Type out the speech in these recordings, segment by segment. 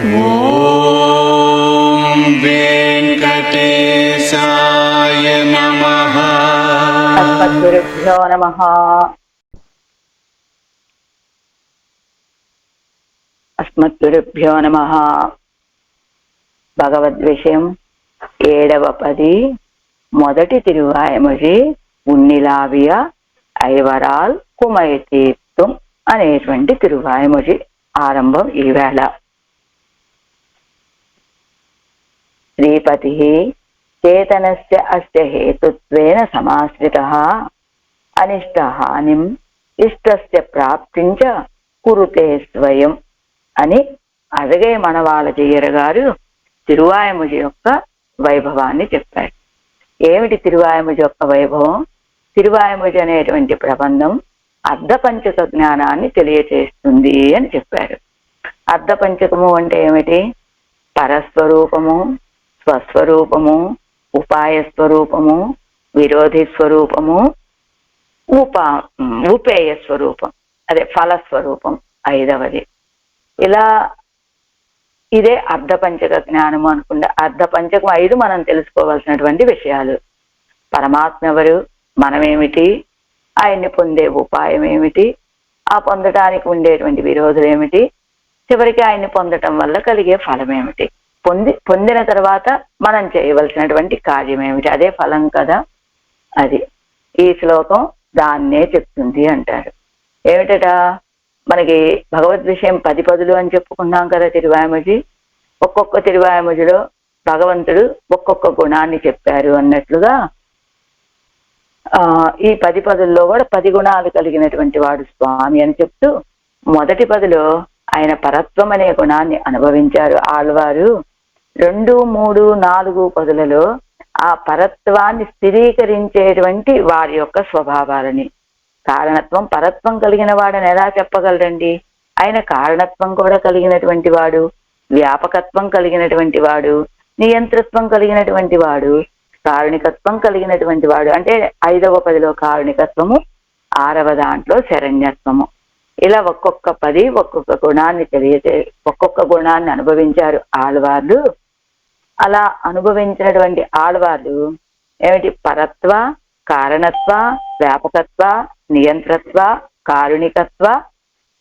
ఓం వెంకటేశాయ నమః. అస్మద్గురుభ్యో నమః. అస్మద్గురుభ్యో నమః. భగవద్విషయం 7వ పది మొదటి తిరువాయమొഴി ఉన్నిలావియ ఐవరాల్ కుమయతీర్థం అనేటువంటి తిరువాయమొഴി ఆరంభం ఈవేళ. శ్రీపతి చేతనస్య అస్య హేతుత్వేన సమాశ్రితః అనిష్టహానిం ఇష్టస్య ప్రాప్తించ కురుతే స్వయం అని అరగే మనవాళజయ్యర్ గారు తిరువాయమొഴి యొక్క వైభవాన్ని చెప్పారు. ఏమిటి తిరువాయమొഴి యొక్క వైభవం? తిరువాయమొഴి అనేటువంటి ప్రబంధం అర్ధపంచక జ్ఞానాన్ని తెలియచేస్తుంది అని చెప్పారు. అర్ధపంచకము అంటే ఏమిటి? పరస్వరూపము, స్వస్వరూపము, ఉపాయ స్వరూపము, విరోధి స్వరూపము, ఉపేయ స్వరూపం, అదే ఫలస్వరూపం 5వది. ఇలా ఇదే అర్ధపంచక జ్ఞానము అనుకుంటే అర్ధపంచకం 5 మనం తెలుసుకోవాల్సినటువంటి విషయాలు. పరమాత్మ ఎవరు, మనమేమిటి, ఆయన్ని పొందే ఉపాయం ఏమిటి, ఆ పొందటానికి ఉండేటువంటి విరోధులు ఏమిటి, చివరికి ఆయన్ని పొందటం వల్ల కలిగే ఫలం ఏమిటి, పొందిన తర్వాత మనం చేయవలసినటువంటి కార్యం ఏమిటి, అదే ఫలం కదా. అది ఈ శ్లోకం దాన్నే చెప్తుంది అంటారు. ఏమిటట? మనకి భగవద్ విషయం 10 పదులు అని చెప్పుకున్నాం కదా తిరువాయమొഴి. ఒక్కొక్క తిరువాయమొഴിలో భగవంతుడు ఒక్కొక్క గుణాన్ని చెప్పారు అన్నట్లుగా ఈ 10 పదుల్లో కూడా 10 గుణాలు కలిగినటువంటి వాడు స్వామి అని చెప్తూ మొదటి పదిలో ఆయన పరత్వం అనే గుణాన్ని అనుభవించారు ఆళ్వారు. 2, 3, 4 పదులలో ఆ పరత్వాన్ని స్థిరీకరించేటువంటి వారి యొక్క స్వభావాలని, కారణత్వం పరత్వం కలిగిన వాడని ఎలా చెప్పగలరండి? ఆయన కారణత్వం కూడా కలిగినటువంటి వాడు, వ్యాపకత్వం కలిగినటువంటి వాడు, నియంత్రత్వం కలిగినటువంటి వాడు, కారుణికత్వం కలిగినటువంటి వాడు. అంటే 5వ పదిలో కారుణికత్వము, 6వ దాంట్లో శరణ్యత్వము. ఇలా ఒక్కొక్క 10 ఒక్కొక్క గుణాన్ని ఒక్కొక్క గుణాన్ని అనుభవించారు ఆళ్వార్లు. అలా అనుభవించినటువంటి ఆళ్వార్లు ఏమిటి? పరత్వ, కారణత్వ, వ్యాపకత్వ, నియంత్రత్వ, కారుణికత్వ,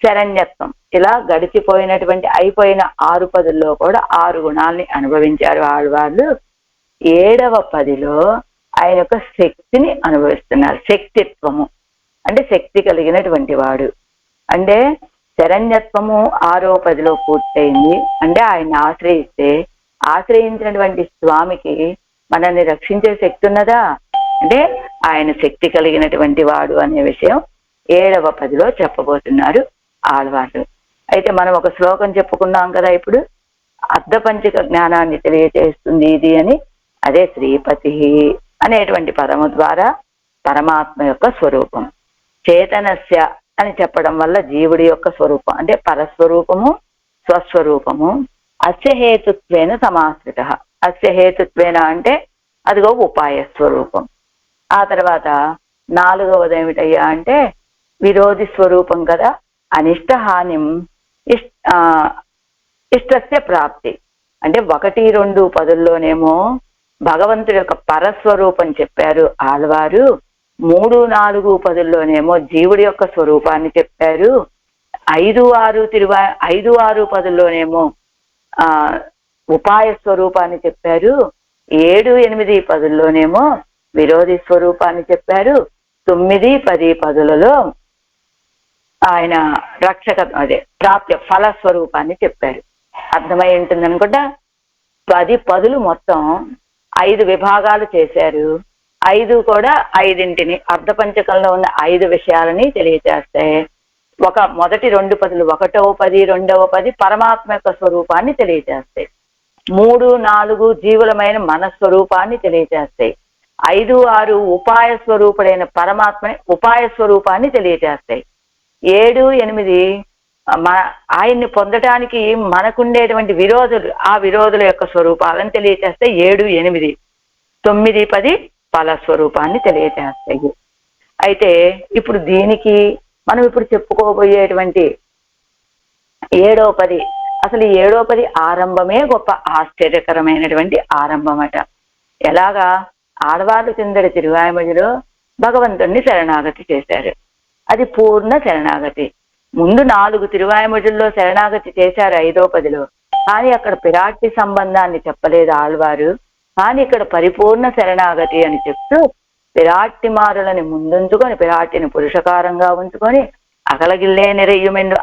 శరణ్యత్వం. ఇలా గడిచిపోయినటువంటి అయిపోయిన 6 పదుల్లో కూడా 6 గుణాల్ని అనుభవించారు ఆళ్వార్లు. 7వ పదిలో ఆయన యొక్క శక్తిని అనుభవిస్తున్నారు. శక్తిత్వము అంటే శక్తి కలిగినటువంటి వాడు. అంటే శరణ్యత్వము 6వ పదిలో పూర్తయింది. అంటే ఆయన ఆశ్రయించినటువంటి స్వామికి మనల్ని రక్షించే శక్తి ఉన్నదా అంటే ఆయన శక్తి కలిగినటువంటి వాడు అనే విషయం 7వ పదిలో చెప్పబోతున్నారు ఆళ్వార్లు. అయితే మనం ఒక శ్లోకం చెప్పుకున్నాం కదా ఇప్పుడు, అర్ధపంచక జ్ఞానాన్ని తెలియజేస్తుంది ఇది అని. అదే శ్రీపతి అనేటువంటి పదము ద్వారా పరమాత్మ యొక్క స్వరూపం. చేతనస్య అని చెప్పడం వల్ల జీవుడి యొక్క స్వరూపం అంటే పరస్వరూపము, స్వస్వరూపము. అస్య హేతుత్వేన సమాశ్రిత. అస్య హేతుత్వేన అంటే అదిగో ఉపాయ స్వరూపం. ఆ తర్వాత 4వది ఏమిటయ్యా అంటే విరోధి స్వరూపం కదా. అనిష్టహానిం ఇష్టస్య ప్రాప్తి. అంటే 1, 2 పదుల్లోనేమో భగవంతుడి యొక్క పరస్వరూపం చెప్పారు ఆళ్వారు. 3, 4 పదుల్లోనేమో జీవుడి యొక్క స్వరూపాన్ని చెప్పారు. 5, 6 పదుల్లోనేమో ఉపాయ స్వరూపాన్ని చెప్పారు. 7, 8 పదుల్లోనేమో విరోధి స్వరూపాన్ని చెప్పారు. 9, 10 పదులలో ఆయన అదే ప్రాప్య ఫల స్వరూపాన్ని చెప్పారు. అర్థమై ఉంటుంది అనుకుంటా. 10 పదులు మొత్తం 5 విభాగాలు చేశారు. 5 కూడా 5ంటిని అర్ధపంచకంలో ఉన్న 5 విషయాలని తెలియజేస్తాయి. మొదటి 2 పదులు 1వ పది 2వ పది పరమాత్మ యొక్క స్వరూపాన్ని తెలియజేస్తాయి. 3, 4 జీవులమైన మన స్వరూపాన్ని తెలియజేస్తాయి. 5, 6 ఉపాయ స్వరూపుడైన పరమాత్మని ఉపాయ స్వరూపాన్ని తెలియజేస్తాయి. 7, 8 ఆయన్ని పొందటానికి మనకుండేటువంటి విరోధులు, ఆ విరోధుల యొక్క స్వరూపాలను తెలియజేస్తాయి. 7, 8, 9, 10 ఫల స్వరూపాన్ని తెలియజేస్తాయి. అయితే ఇప్పుడు దీనికి మనం ఇప్పుడు చెప్పుకోబోయేటువంటి 7వ 10 అసలు ఈ 7వ పది ఆరంభమే గొప్ప ఆశ్చర్యకరమైనటువంటి ఆరంభమట. ఎలాగా? ఆడవాళ్ళు కిందటి తిరువాయిమొழிలో భగవంతుణ్ణి శరణాగతి చేశారు. అది పూర్ణ శరణాగతి. ముందు 4 తిరువాయిమొழிల్లో శరణాగతి చేశారు 5వ పదిలో. కానీ అక్కడ పిరాట్టి సంబంధాన్ని చెప్పలేదు ఆళ్వారు. కానీ ఇక్కడ పరిపూర్ణ శరణాగతి అని చెప్తూ పిరాట్టిమారులని ముందుంచుకొని, పిరాట్టిని పురుషకారంగా ఉంచుకొని, అగలగిల్లే నిరయ్యుమెండు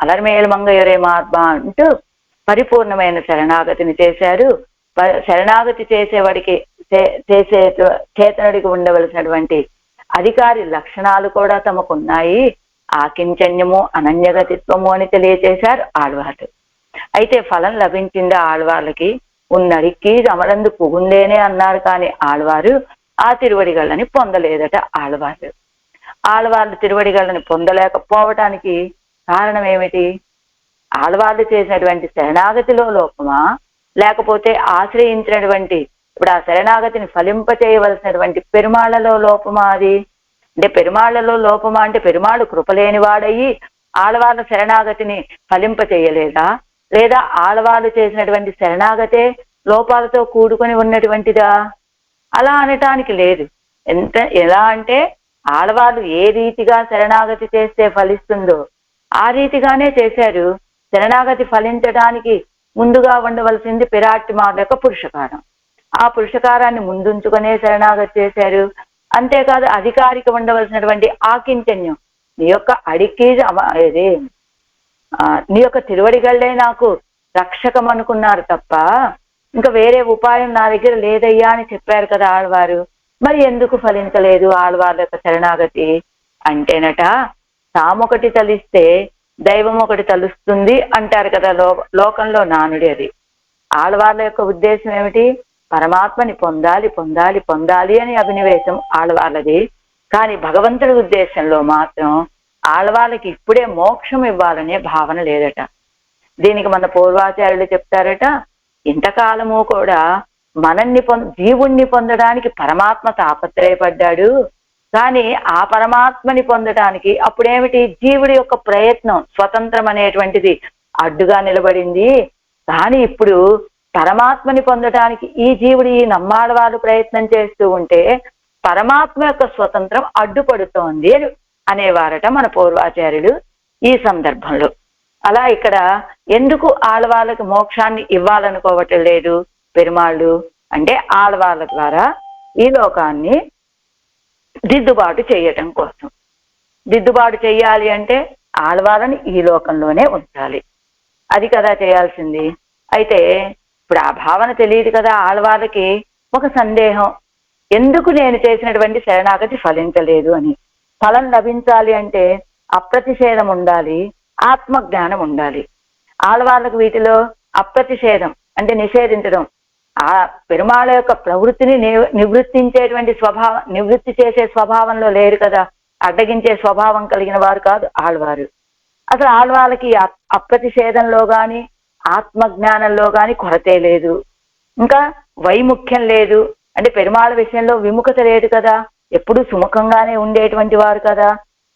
అలర్మేలు మంగయరే మార్బా అంటూ పరిపూర్ణమైన శరణాగతిని చేశారు. శరణాగతి చేసేవాడికి చేతనుడికి ఉండవలసినటువంటి అధికారి లక్షణాలు కూడా తమకున్నాయి. ఆకించన్యము, అనన్యగతిత్వము అని తెలియచేశారు ఆళ్వారు. అయితే ఫలం లభించిందా ఆళ్వార్లకి? ఉన్నడికి అమరందు పుగుందేనే అన్నారు. కానీ ఆళ్వారు ఆ తిరువడిగళ్ళని పొందలేదట. ఆళ్వార్లు తిరువడిగళ్ళని పొందలేకపోవటానికి కారణం ఏమిటి? ఆళ్వార్లు చేసినటువంటి శరణాగతిలో లోపమా, లేకపోతే ఆశ్రయించినటువంటి ఇప్పుడు ఆ శరణాగతిని ఫలింపచేయవలసినటువంటి పెరుమాళ్లలో లోపమా? అది అంటే పెరుమాళ్లలో లోపమా అంటే పెరుమాళ్ళు కృపలేని వాడయ్యి ఆళ్వార్ల శరణాగతిని ఫలింపచేయలేదా? లేదా ఆళ్వార్లు చేసినటువంటి శరణాగతే లోపాలతో కూడుకొని ఉన్నటువంటిదా? అలా అనటానికి లేదు. ఎలా అంటే ఆళ్వార్లు ఏ రీతిగా శరణాగతి చేస్తే ఫలిస్తుందో ఆ రీతిగానే చేశారు. శరణాగతి ఫలించడానికి ముందుగా ఉండవలసింది పిరాట్టిమారుల యొక్క పురుషకారం. ఆ పురుషకారాన్ని ముందుంచుకునే శరణాగతి చేశారు. అంతేకాదు అధికారికి ఉండవలసినటువంటి ఆకించన్యం, నీ యొక్క అడికి నీ యొక్క తిరువడిగళ్లే నాకు రక్షకం అనుకున్నారు తప్ప ఇంకా వేరే ఉపాయం నా దగ్గర లేదయ్యా అని చెప్పారు కదా ఆళ్వారు. మరి ఎందుకు ఫలించలేదు ఆళ్వార్ల యొక్క శరణాగతి అంటేనట, తామొకటి తలిస్తే దైవం ఒకటి తలుస్తుంది అంటారు కదా లోకంలో నానుడి. అది ఆళ్వార్ల యొక్క ఉద్దేశం ఏమిటి? పరమాత్మని పొందాలి పొందాలి పొందాలి అని అభినివేశం ఆళ్వార్లది. కానీ భగవంతుడి ఉద్దేశంలో మాత్రం ఆళ్వార్లకి ఇప్పుడే మోక్షం ఇవ్వాలనే భావన లేదట. దీనికి మన పూర్వాచార్యులు చెప్తారట, ఇంతకాలము కూడా మనల్ని జీవుణ్ణి పొందడానికి పరమాత్మ తాపత్రయపడ్డాడు. కానీ ఆ పరమాత్మని పొందడానికి అప్పుడేమిటి? జీవుడి యొక్క ప్రయత్నం స్వతంత్రం అనేటువంటిది అడ్డుగా నిలబడింది. కానీ ఇప్పుడు పరమాత్మని పొందడానికి ఈ జీవుడి నమ్మాడవాళ్ళు ప్రయత్నం చేస్తూ ఉంటే పరమాత్మ యొక్క స్వతంత్రం అడ్డుపడుతోంది అనేవారట మన పూర్వాచార్యులు ఈ సందర్భంలో. అలా ఇక్కడ ఎందుకు ఆళ్వాళ్ళకి మోక్షాన్ని ఇవ్వాలనుకోవటం లేదు పెరుమాళ్ళు అంటే ఆళ్వాళ్ళ ద్వారా ఈ లోకాన్ని దిద్దుబాటు చేయటం కోసం. దిద్దుబాటు చెయ్యాలి అంటే ఆళ్వాళ్ళని ఈ లోకంలోనే ఉంచాలి. అది కదా చేయాల్సింది. అయితే ఇప్పుడు ఆ భావన తెలియదు కదా ఆళ్వాళ్ళకి. ఒక సందేహం, ఎందుకు నేను చేసినటువంటి శరణాగతి ఫలించలేదు అని. ఫలం లభించాలి అంటే అప్రతిషేధం ఉండాలి, ఆత్మజ్ఞానం ఉండాలి. ఆళ్వాళ్ళకు వీటిలో అప్రతిషేధం అంటే నిషేధించడం, ఆ పెరుమాళ యొక్క ప్రవృత్తిని నివృత్తించేటువంటి నివృత్తి చేసే స్వభావంలో లేరు కదా, అడ్డగించే స్వభావం కలిగిన వారు కాదు ఆళ్వారు. అసలు ఆళ్వాళ్ళకి అప్రతిషేధంలో గాని ఆత్మజ్ఞానంలో గాని కొరతే లేదు. ఇంకా వైముఖ్యం లేదు అంటే పెరుమాళ విషయంలో విముఖత లేదు కదా, ఎప్పుడు సుముఖంగానే ఉండేటువంటి వారు కదా.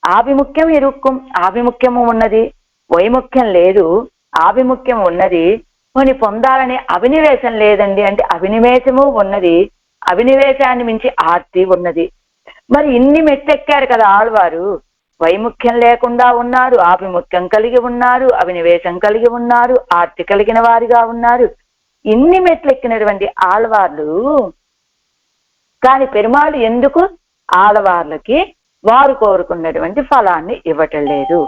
ఆభిముఖ్యం ఇరుక్కుం, ఆభిముఖ్యము ఉన్నది, వైముఖ్యం లేదు, ఆభిముఖ్యం ఉన్నది. కొన్ని పొందాలనే అభినివేశం లేదండి అంటే అభినివేశము ఉన్నది, అభినివేశాన్ని మించి ఆర్తి ఉన్నది. మరి ఇన్ని మెట్టెక్కారు కదా ఆళ్వారు. వైముఖ్యం లేకుండా ఉన్నారు, ఆభిముఖ్యం కలిగి ఉన్నారు, అభినివేశం కలిగి ఉన్నారు, ఆర్తి కలిగిన వారిగా ఉన్నారు. ఇన్ని మెట్లెక్కినటువంటి ఆళ్వార్లు కానీ పెరుమాళ్ళు ఎందుకు ఆళ్వార్లకి వారు కోరుకున్నటువంటి ఫలాన్ని ఇవ్వటం లేదు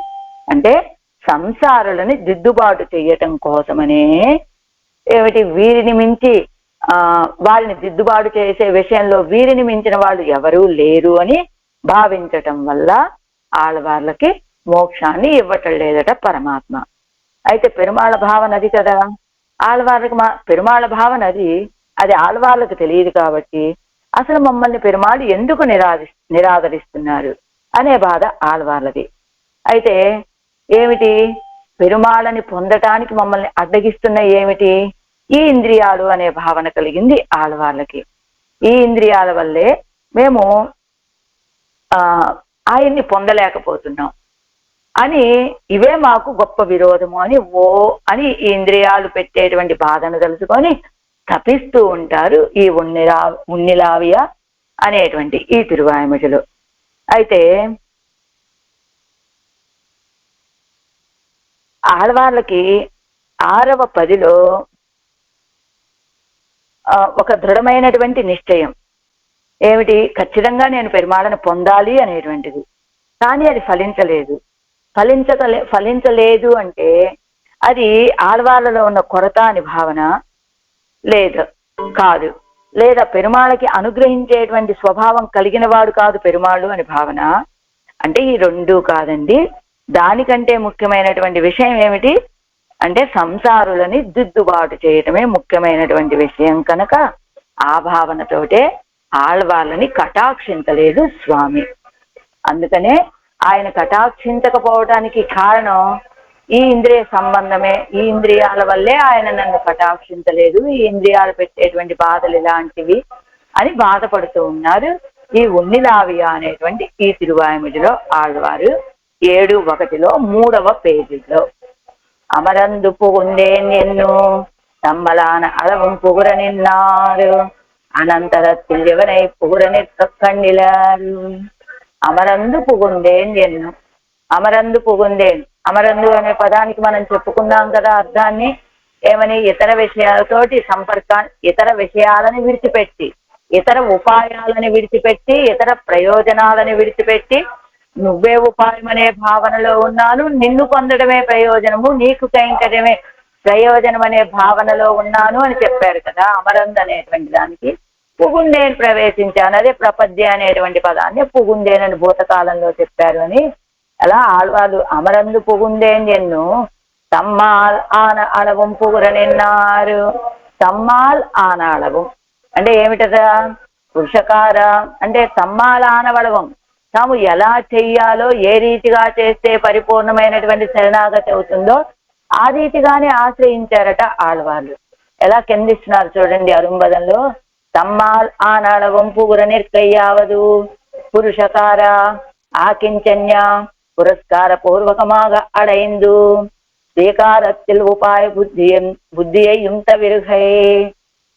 అంటే సంసారులని దిద్దుబాటు చేయటం కోసమనే. ఏమిటి? వీరిని మించి వారిని దిద్దుబాటు చేసే విషయంలో వీరిని మించిన వాళ్ళు ఎవరూ లేరు అని భావించటం వల్ల ఆళ్వార్లకి మోక్షాన్ని ఇవ్వటం లేదట పరమాత్మ. అయితే పెరుమాళ భావన అది కదా, ఆళ్వార్లకి పెరుమాళ భావన అది ఆళ్వార్లకు తెలియదు కాబట్టి అసలు మమ్మల్ని పెరుమాళ్ళు ఎందుకు నిరాదరిస్తున్నారు అనే బాధ ఆళ్వార్లది. అయితే ఏమిటి? పెరుమాళ్ళని పొందటానికి మమ్మల్ని అడ్డగిస్తున్న ఏమిటి? ఈ ఇంద్రియాలు అనే భావన కలిగింది ఆళ్వార్లకి. ఈ ఇంద్రియాల వల్లే మేము ఆయన్ని పొందలేకపోతున్నాం. అని ఇవే మాకు గొప్ప విరోధము అని ఓ అని ఈ ఇంద్రియాలు పెట్టేటువంటి బాధను తెలుసుకొని తపిస్తూ ఉంటారు ఈ ఉన్నిలావియ అనేటువంటి ఈ తిరువాయిమటిలో. అయితే ఆడవాళ్ళకి 6వ పదిలో ఒక దృఢమైనటువంటి నిశ్చయం ఏమిటి, ఖచ్చితంగా నేను పెరుమాళను పొందాలి అనేటువంటిది. కానీ అది ఫలించలేదు అంటే అది ఆడవాళ్ళలో ఉన్న కొరత అని భావన కాదు, లేదా పెరుమాళకి అనుగ్రహించేటువంటి స్వభావం కలిగిన వాడు కాదు పెరుమాళ్ళు అని భావన. అంటే ఈ రెండూ కాదండి. దానికంటే ముఖ్యమైనటువంటి విషయం ఏమిటి అంటే సంసారులని దిద్దుబాటు చేయటమే ముఖ్యమైనటువంటి విషయం. కనుక ఆ భావనతోటే ఆళ్వాళ్ళని కటాక్షించలేదు స్వామి. అందుకనే ఆయన కటాక్షించకపోవటానికి కారణం ఈ ఇంద్రియ సంబంధమే. ఈ ఇంద్రియాల వల్లే ఆయన నన్ను కటాక్షించలేదు, ఈ ఇంద్రియాలు పెట్టేటువంటి బాధలు ఇలాంటివి అని బాధపడుతూ ఉన్నారు. ఈ ఉన్నిలావియ అనేటువంటి ఈ తిరువాయిమిడిలో ఆళ్వారు 7:1 3వ పేజీలో అమరందు పుగుండేన్ ఎన్ను తమ్మలాన అళவும் புகுர நின்னாரு అనంతరத்தில் ఎవరై புகுர நிற்க கண்ணிலாరు. అమరందు పుగుండేన్ ఎన్ను, అమరందు పుగుండేన్, అమరందు అనే పదానికి మనం చెప్పుకున్నాం కదా అర్థాన్ని. ఏమని, ఇతర విషయాలతోటి ఇతర విషయాలని విడిచిపెట్టి, ఇతర ఉపాయాలని విడిచిపెట్టి, ఇతర ప్రయోజనాలని విడిచిపెట్టి నువ్వే ఉపాయం అనే భావనలో ఉన్నాను, నిన్ను పొందడమే ప్రయోజనము, నీకు కైంకర్యమే ప్రయోజనం అనే భావనలో ఉన్నాను అని చెప్పారు కదా. అమరంద్ అనేటువంటి దానికి పుగుండేని ప్రవేశించాను, అదే ప్రపద్య అనేటువంటి పదాన్ని పుగుండేనని భూతకాలంలో చెప్పారు అని. అలా ఆళ్వాళ్ళు అమరందు పుగుండేన్ ఎన్ను తమ్మాల్ ఆన అళవం పుగుర నిన్నారు. తమ్మాల్ ఆన అళవం అంటే ఏమిటదా, పురుషకార అంటే తమ్మాల్ ఆనవళవం, తాము ఎలా చెయ్యాలో, ఏ రీతిగా చేస్తే పరిపూర్ణమైనటువంటి శరణాగతి అవుతుందో ఆ రీతిగానే ఆశ్రయించారట ఆళ్వాళ్ళు. ఎలా కిందిస్తున్నారు చూడండి అరుంబదంలో. తమ్మాల్ ఆనాళవం పుగుర నిర్కయ్యావదు పురుషకార ఆకించన్య పురస్కార పూర్వకమాగ అడైందు స్వీకారத்தில் ఉపాయ బుద్ధియం తవిరుగై.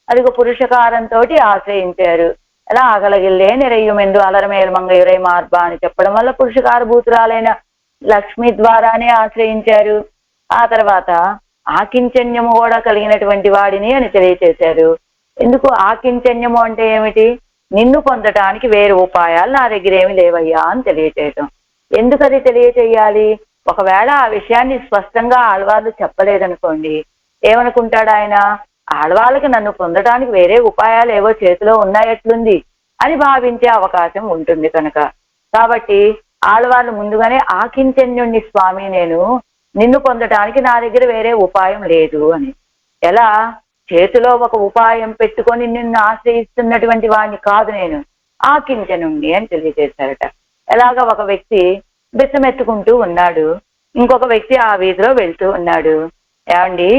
అదిగో పురుషకారంతో ఆశ్రయించారు. ఎలా ఆగలగిల్లే నిరయ్యమెందు అలరమేలు మంగయురై మార్బా అని చెప్పడం వల్ల పురుషకారభూతురాలైన లక్ష్మి ద్వారానే ఆశ్రయించారు. ఆ తర్వాత ఆకించన్యము కూడా కలిగినటువంటి వాడిని అని తెలియచేశారు. ఎందుకు ఆకించన్యము అంటే ఏమిటి, నిన్ను పొందటానికి వేరే ఉపాయాలు నా దగ్గర ఏమి లేవయ్యా అని తెలియచేయటం. ఎందుకు అది తెలియచేయాలి, ఒకవేళ ఆ విషయాన్ని స్పష్టంగా ఆళ్వాళ్ళు చెప్పలేదనుకోండి, ఏమనుకుంటాడు ఆయన, ఆడవాళ్ళకి నన్ను పొందడానికి వేరే ఉపాయాలు ఏవో చేతిలో ఉన్నాయట్లుంది అని భావించే అవకాశం ఉంటుంది. కనుక కాబట్టి ఆడవాళ్ళు ముందుగానే ఆకించన్యుణ్ణి స్వామి, నేను నిన్ను పొందటానికి నా దగ్గర వేరే ఉపాయం లేదు అని. ఎలా, చేతిలో ఒక ఉపాయం పెట్టుకొని నిన్ను ఆశ్రయిస్తున్నటువంటి వాడిని కాదు నేను, ఆకించనుండి అని తెలియజేశారట. ఎలాగ ఒక వ్యక్తి బిచ్చమెత్తుకుంటూ ఉన్నాడు, ఇంకొక వ్యక్తి ఆ వీధిలో వెళ్తూ ఉన్నాడు. ఏమండి,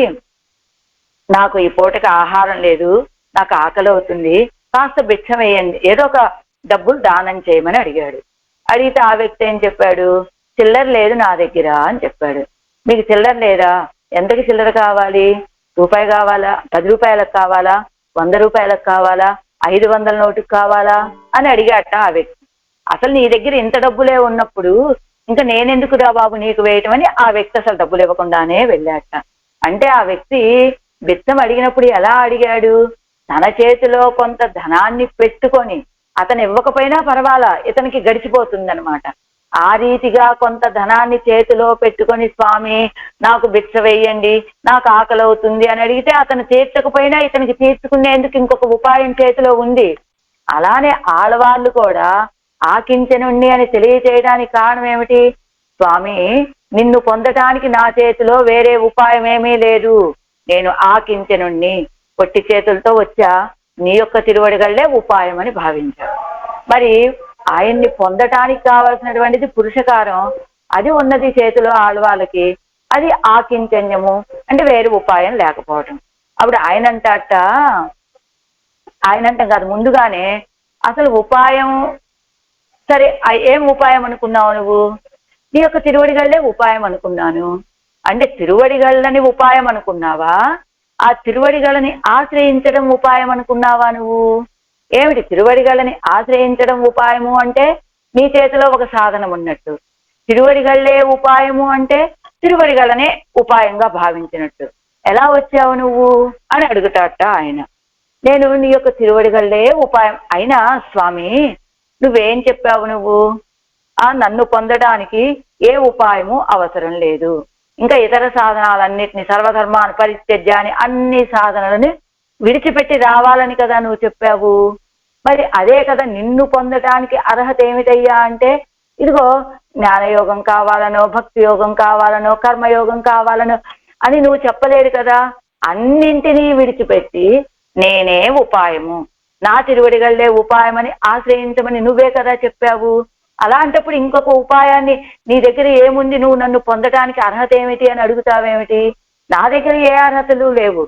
నాకు ఈ పూటకి ఆహారం లేదు, నాకు ఆకలి అవుతుంది, కాస్త భిక్షం వేయండి, ఏదో ఒక డబ్బులు దానం చేయమని అడిగాడు. అడిగితే ఆ వ్యక్తి ఏం చెప్పాడు, చిల్లర లేదు నా దగ్గర అని చెప్పాడు. మీకు చిల్లర లేదా, ఎంతకి చిల్లర కావాలి, రూపాయి కావాలా, 10 రూపాయలకు కావాలా, 100 రూపాయలకు కావాలా, 500 నోటుకు కావాలా అని అడిగాట ఆ వ్యక్తి. అసలు నీ దగ్గర ఇంత డబ్బులే ఉన్నప్పుడు ఇంకా నేనెందుకురా బాబు నీకు వేయటం అని ఆ వ్యక్తి అసలు డబ్బులు ఇవ్వకుండానే వెళ్ళాట. అంటే ఆ వ్యక్తి బిచ్చం అడిగినప్పుడు ఎలా అడిగాడు, తన చేతిలో కొంత ధనాన్ని పెట్టుకొని అతను ఇవ్వకపోయినా పర్వాలా, ఇతనికి గడిచిపోతుందనమాట. ఆ రీతిగా కొంత ధనాన్ని చేతిలో పెట్టుకొని స్వామి నాకు భిక్ష వేయండి, నాకు ఆకలి అవుతుంది అని అడిగితే అతను తీర్చకపోయినా ఇతనికి తీర్చుకునేందుకు ఇంకొక ఉపాయం చేతిలో ఉంది. అలానే ఆడవాళ్ళు కూడా ఆకించనుండి అని తెలియచేయడానికి కారణం ఏమిటి, స్వామి నిన్ను పొందటానికి నా చేతిలో వేరే ఉపాయం ఏమీ లేదు, నేను ఆకించనుండి, పొట్టి చేతులతో వచ్చా, నీ యొక్క తిరువడిగళ్లే ఉపాయం అని భావించారు. మరి ఆయన్ని పొందటానికి కావాల్సినటువంటిది పురుషకారం, అది ఉన్నది చేతిలో ఆడవాళ్ళకి, అది ఆకించన్యము అంటే వేరే ఉపాయం లేకపోవటం. అప్పుడు ఆయనంటాం కాదు, ముందుగానే అసలు ఉపాయం సరే ఏం ఉపాయం అనుకున్నావు నువ్వు, నీ యొక్క తిరువడిగళ్ళే ఉపాయం అనుకున్నాను. అంటే తిరువడిగళ్ళని ఉపాయం అనుకున్నావా, ఆ తిరువడిగళ్ళని ఆశ్రయించడం ఉపాయం అనుకున్నావా నువ్వు? ఏమిటి తిరువడిగళ్ళని ఆశ్రయించడం ఉపాయము అంటే నీ చేతిలో ఒక సాధనం ఉన్నట్టు, తిరువడిగళ్ళే ఉపాయము అంటే తిరువడిగళ్ళనే ఉపాయంగా భావించినట్టు. ఎలా వచ్చావు నువ్వు అని అడుగుతాట ఆయన. నేను నీ యొక్క తిరువడిగళ్ళే ఉపాయం. అయినా స్వామి నువ్వేం చెప్పావు నువ్వు? నన్ను పొందడానికి ఏ ఉపాయము అవసరం లేదు, ఇంకా ఇతర సాధనాలన్నిటిని సర్వధర్మాన్ని పరిత్యజ్యాన్ని అన్ని సాధనలని విడిచిపెట్టి రావాలని కదా నువ్వు చెప్పావు. మరి అదే కదా నిన్ను పొందడానికి అర్హత ఏమిటయ్యా అంటే, ఇదిగో జ్ఞానయోగం కావాలనో, భక్తి యోగం కావాలనో, కర్మయోగం కావాలనో అని నువ్వు చెప్పలేదు కదా. అన్నింటినీ విడిచిపెట్టి నేనే ఉపాయము, నా తిరువడిగళ్ళే ఉపాయమని ఆశ్రయించమని నువ్వే కదా చెప్పావు. అలాంటప్పుడు ఇంకొక ఉపాయాన్ని నీ దగ్గర ఏముంది, నువ్వు నన్ను పొందడానికి అర్హత ఏమిటి అని అడుగుతావేమిటి? నా దగ్గర ఏ అర్హతలు లేవు.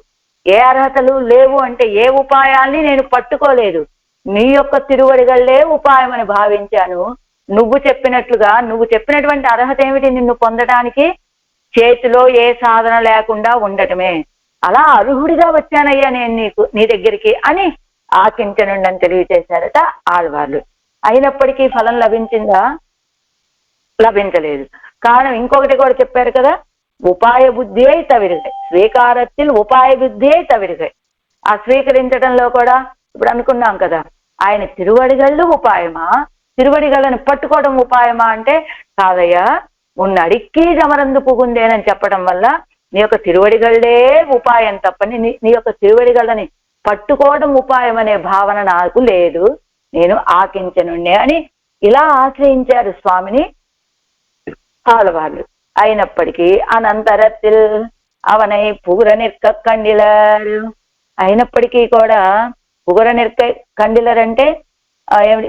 ఏ అర్హతలు లేవు అంటే ఏ ఉపాయాల్ని నేను పట్టుకోలేదు, నీ యొక్క తిరువడిగళ్ళే ఉపాయం అని భావించాను. నువ్వు చెప్పినట్లుగా, నువ్వు చెప్పినటువంటి అర్హత ఏమిటి నిన్ను పొందడానికి? చేతిలో ఏ సాధన లేకుండా ఉండటమే. అలా అర్హుడిగా వచ్చానయ్యా నేను నీ దగ్గరికి అని ఆకించనుండని తెలియచేశారట ఆళ్వార్లు. అయినప్పటికీ ఫలం లభించిందా? లభించలేదు. కారణం ఇంకొకటి కూడా చెప్పారు కదా, ఉపాయ బుద్ధియే తవిరుగై, స్వీకారத்தில் ఉపాయ బుద్ధియే తవిరుగై. ఆ స్వీకరించడంలో కూడా ఇప్పుడు అనుకున్నాం కదా, ఆయన తిరువడిగళ్ళు ఉపాయమా, తిరువడిగళ్ళని పట్టుకోవడం ఉపాయమా అంటే కాదయ్యా, ఉన్నడిక్కి జమరందు పుగుందేనని చెప్పడం వల్ల నీ యొక్క తిరువడిగళ్ళే ఉపాయం తప్పని నీ యొక్క తిరువడిగళ్ళని పట్టుకోవడం ఉపాయం అనే భావన నాకు లేదు, నేను ఆకించనుండే అని ఇలా ఆశ్రయించారు స్వామిని ఆళ్వార్లు. అయినప్పటికీ అనంతరத்தில் అవనై పుగుర నిర్క కండిలర్, అయినప్పటికీ కూడా పుగుర నిర్క కండిలర్ అంటే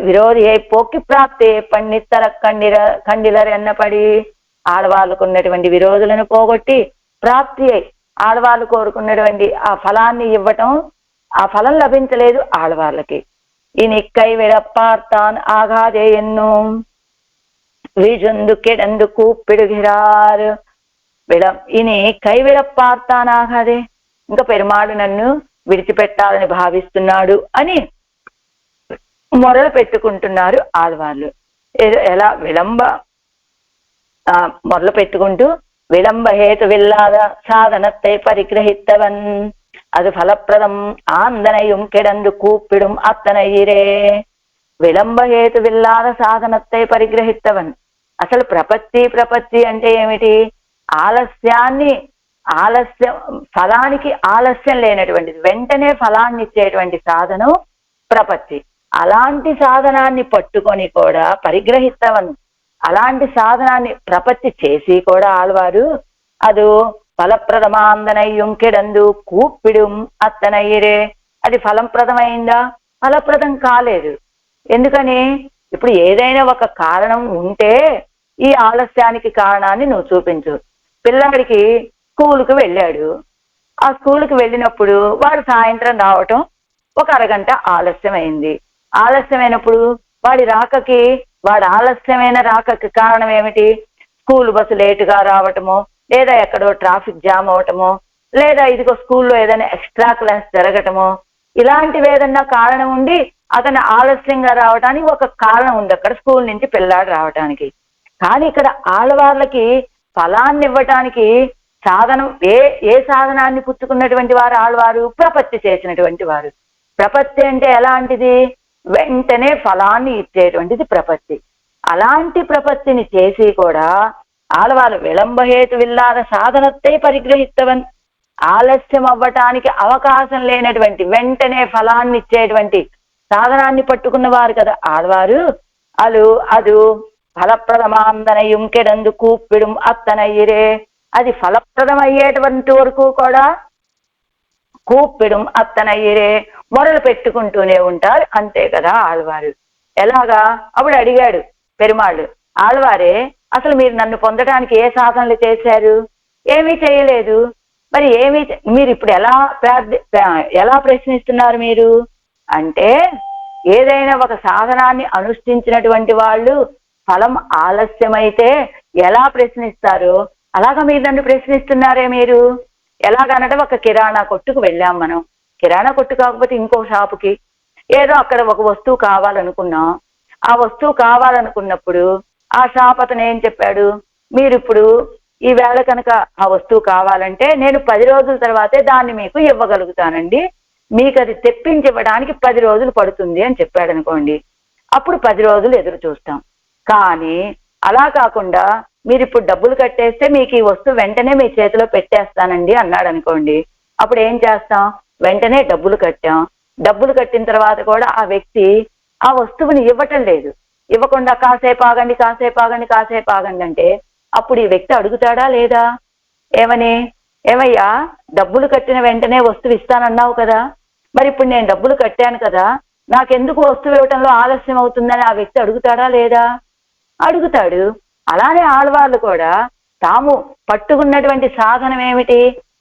విరోధియై పోక్కి ప్రాప్తి పండితర కండిలర్ ఎన్నపడి, ఆడవాళ్ళకు ఉన్నటువంటి విరోధులను పోగొట్టి ప్రాప్తి అయి ఆడవాళ్ళు కోరుకున్నటువంటి ఆ ఫలాన్ని ఇవ్వటం, ఆ ఫలం లభించలేదు ఆడవాళ్ళకి. ఇని కైవిడప్పార్తాన్ ఆగాదే ఎన్నో విజుందు కెడందు కూప్పిడుగిరారు విడం. ఇని కైవిడప్పార్తాన్ ఆగాదే, ఇంకా పెరుమాడు నన్ను విడిచిపెట్టాలని భావిస్తున్నాడు అని మొరలు పెట్టుకుంటున్నారు ఆడవాళ్ళు. ఎలా విళంబ మొరలు పెట్టుకుంటూ విళంబ హేతు విల్లాద సాధనத்தை పరిగ్రహిత్తవన్ అది ఫలప్రదం ఆందనయం కెడందు కూప్పిடும் అత్తనయ్యిరే. విళంబ హేతు విల్లాద సాధనத்தை పరిగ్రహిత్తవన్, అసలు ప్రపత్తి అంటే ఏమిటి? ఫలానికి ఆలస్యం లేనటువంటిది, వెంటనే ఫలాన్ని ఇచ్చేటువంటి సాధనం ప్రపత్తి. అలాంటి సాధనాన్ని పట్టుకొని కూడా పరిగ్రహిత్తవన్, అలాంటి సాధనాన్ని ప్రపత్తి చేసి కూడా ఆళ్వారు అది ఫలప్రదమాందనయ్యం కెడందు కూప్పిడుం అత్తనయ్యరే, అది ఫలప్రదమైందా? ఫలప్రదం కాలేదు. ఎందుకని? ఇప్పుడు ఏదైనా ఒక కారణం ఉంటే ఈ ఆలస్యానికి కారణాన్ని నువ్వు చూపించు. పిల్లాడికి స్కూలుకు వెళ్ళాడు, ఆ స్కూలుకు వెళ్ళినప్పుడు వాడు సాయంత్రం రావటం ఒక అరగంట ఆలస్యమైంది. ఆలస్యమైనప్పుడు వాడి ఆలస్యమైన రాకకి కారణం ఏమిటి? స్కూల్ బస్సు లేటుగా రావటము, లేదా ఎక్కడో ట్రాఫిక్ జామ్ అవటము, లేదా ఇదిగో స్కూల్లో ఏదైనా ఎక్స్ట్రా క్లాస్ జరగటము, ఇలాంటివి ఏదన్నా కారణం ఉండి అతను ఆలస్యంగా రావడానికి ఒక కారణం ఉంది అక్కడ స్కూల్ నుంచి పిల్లాడు రావటానికి. కానీ ఇక్కడ ఆడవాళ్ళకి ఫలాన్ని ఇవ్వటానికి సాధనం ఏ సాధనాన్ని పుచ్చుకున్నటువంటి వారు ఆళ్వారు? ప్రపత్తి చేసినటువంటి వారు. ప్రపత్తి అంటే ఎలాంటిది? వెంటనే ఫలాన్ని ఇచ్చేటువంటిది ప్రపత్తి. అలాంటి ప్రపత్తిని చేసి కూడా ఆడవాళ్ళు విళంబహేతు విల్లాద సాధనத்தை పరిగ్రహిత్తవన్, ఆలస్యం అవ్వటానికి అవకాశం లేనటువంటి వెంటనే ఫలాన్ని ఇచ్చేటువంటి సాధనాన్ని పట్టుకున్న వారు కదా ఆడవారు. అది ఫలప్రదమాందనయం కెడందు కూప్పిడుం అత్తనయ్యరే, అది ఫలప్రదం అయ్యేటువంటి వరకు కూడా కూప్పిడుం అత్తనయ్యరే మొరలు పెట్టుకుంటూనే ఉంటారు. అంతే కదా ఆళ్వారు. ఎలాగా? అప్పుడు అడిగాడు పెరుమాళ్ళు, ఆళ్వారే అసలు మీరు నన్ను పొందడానికి ఏ సాధనలు చేశారు? ఏమీ చేయలేదు. మరి మీరు ఇప్పుడు ఎలా ప్రశ్నిస్తున్నారు మీరు అంటే, ఏదైనా ఒక సాధనాన్ని అనుష్ఠించినటువంటి వాళ్ళు ఫలం ఆలస్యమైతే ఎలా ప్రశ్నిస్తారో అలాగా మీరు నన్ను ప్రశ్నిస్తున్నారే. మీరు ఎలాగనంటే ఒక కిరాణా కొట్టుకు వెళ్ళాం మనం. కిరాణా కొట్టు కాకపోతే ఇంకో షాపుకి ఏదో అక్కడ ఒక వస్తువు కావాలనుకున్నాం. ఆ వస్తువు కావాలనుకున్నప్పుడు ఆ షాప్ అతను ఏం చెప్పాడు, మీరు ఇప్పుడు ఈ వేళ కనుక ఆ వస్తువు కావాలంటే నేను 10 రోజుల తర్వాతే దాన్ని మీకు ఇవ్వగలుగుతానండి, మీకు అది తెప్పించివ్వడానికి 10 రోజులు పడుతుంది అని చెప్పాడు అనుకోండి. అప్పుడు 10 రోజులు ఎదురు చూస్తాం. కానీ అలా కాకుండా మీరు ఇప్పుడు డబ్బులు కట్టేస్తే మీకు ఈ వస్తువు వెంటనే మీ చేతిలో పెట్టేస్తానండి అన్నాడు అనుకోండి. అప్పుడు ఏం చేస్తాం, వెంటనే డబ్బులు కట్టాం. డబ్బులు కట్టిన తర్వాత కూడా ఆ వ్యక్తి ఆ వస్తువుని ఇవ్వటం లేదు. ఇవ్వకుండా కాసేపు ఆగండి కాసేపు ఆగండి కాసేపు ఆగండి అంటే అప్పుడు ఈ వ్యక్తి అడుగుతాడా లేదా, ఏమని, ఏమయ్యా డబ్బులు కట్టిన వెంటనే వస్తువు ఇస్తానన్నావు కదా, మరి ఇప్పుడు నేను డబ్బులు కట్టాను కదా, నాకెందుకు వస్తువు ఇవ్వటంలో ఆలస్యం అవుతుందని ఆ వ్యక్తి అడుగుతాడా లేదా, అడుగుతాడు. అలానే ఆళ్వార్లు కూడా తాము పట్టుకున్నటువంటి సాధనం ఏమిటి,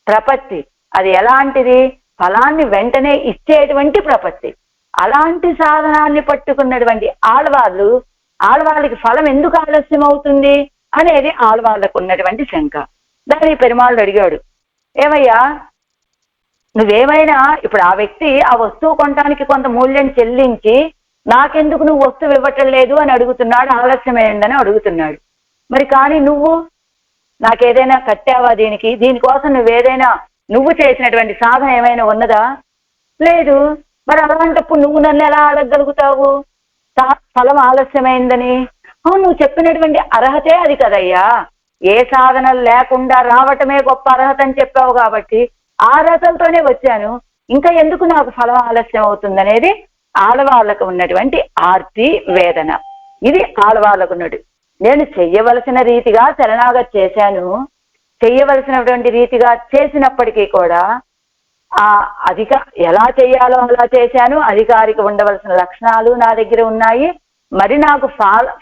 ప్రపత్తి. అది ఎలాంటిది, ఫలాన్ని వెంటనే ఇచ్చేటువంటి ప్రపత్తి. అలాంటి సాధనాన్ని పట్టుకున్నటువంటి ఆళ్వాళ్ళకి ఫలం ఎందుకు ఆలస్యం అవుతుంది అనేది ఆళ్వాళ్ళకు ఉన్నటువంటి శంక. దాన్ని పెరుమాళ్ళు అడిగాడు, ఏమయ్యా నువ్వేమైనా ఇప్పుడు ఆ వ్యక్తి ఆ వస్తువు కొనడానికి కొంత మూల్యం చెల్లించి నాకెందుకు నువ్వు వస్తువు ఇవ్వటం లేదు అని అడుగుతున్నాడు, ఆలస్యమైందని అడుగుతున్నాడు. మరి కానీ నువ్వు నాకేదైనా కట్టావా, దీనికోసం నువ్వేదైనా నువ్వు చేసినటువంటి సాధన ఏమైనా ఉన్నదా, లేదు. మరి అలాంటప్పుడు నువ్వు నన్ను ఎలా అడగగలుగుతావు ఫలం ఆలస్యమైందని? నువ్వు చెప్పినటువంటి అర్హతే అది కదయ్యా, ఏ సాధనలు లేకుండా రావటమే గొప్ప అర్హత అని చెప్పావు కాబట్టి ఆ అర్హతలతోనే వచ్చాను, ఇంకా ఎందుకు నాకు ఫలం ఆలస్యం అవుతుందనేది ఆడవాళ్ళకు ఉన్నటువంటి ఆర్తి వేదన. ఇది ఆడవాళ్ళకు ఉన్నట్టు. నేను చెయ్యవలసిన రీతిగా శరణాగతి చేశాను, చెయ్యవలసినటువంటి రీతిగా చేసినప్పటికీ కూడా ఎలా చేయాలో అలా చేశాను, అధికారికి ఉండవలసిన లక్షణాలు నా దగ్గర ఉన్నాయి, మరి నాకు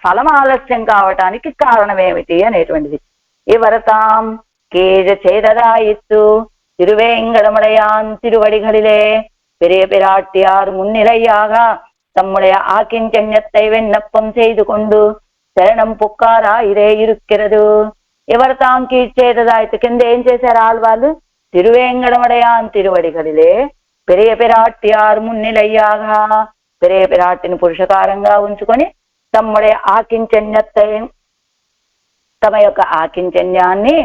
ఫలం ఆలస్యం కావటానికి కారణం ఏమిటి అనేటువంటిది. ఇవరతాం కేజ చేదరాయిత్తు తిరువేంగడమడయాన్ తిరువడిகளிலே பெரிய பிராட்டியார் முன்னிலையாக தம்முடைய ஆக்கிஞ்செண்ணத்தை விண்ணப்பம் செய்து கொண்டு శరణం పుక్కారాయిరే ఇరుక్కిరదు. ఎవరతాం కీడ్చేదాయితు కింద ఏం చేశారు ఆళ్వాళ్ళు, తిరువేంగడమడయాన్ తిరువడిகளிலே పెరియ పిరాట్యార్ మున్నిలయ్యాగా, పెరియ పిరాట్టిని పురుషకారంగా ఉంచుకొని తమ్ముడే ఆకించన్యத்தை తమ యొక్క ఆకించన్యాన్ని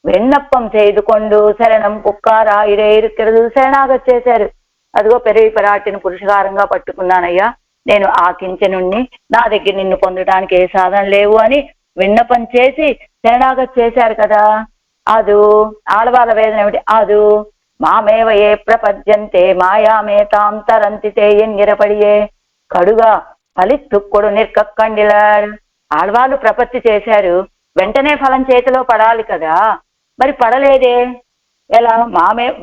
విన్నప్పం చేదుకొండు శరణం పుక్కారాయిరే ఇరుక్కిరదు, శరణాగతి చేశారు. అదిగో పెరిగి పిరాట్టిని పురుషకారంగా పట్టుకున్నానయ్యా, నేను ఆకించనుణ్ణి, నా దగ్గర నిన్ను పొందడానికి ఏ సాధన లేవు అని విన్నపం చేసి శరణాగతి చేశారు కదా. అదు ఆడవాళ్ళ వేదన ఏమిటి, అదు మామేవ ఏ ప్రపద్యంతే మాయామేతాం తరంతితే ఎన్నిరపడియే కడుగా ఫలిత్తుక్కుడు నిర్కక్కండిలాడు. ఆడవాళ్ళు ప్రపత్తి చేశారు, వెంటనే ఫలం చేతిలో పడాలి కదా, మరి పడలేదే ఎలా,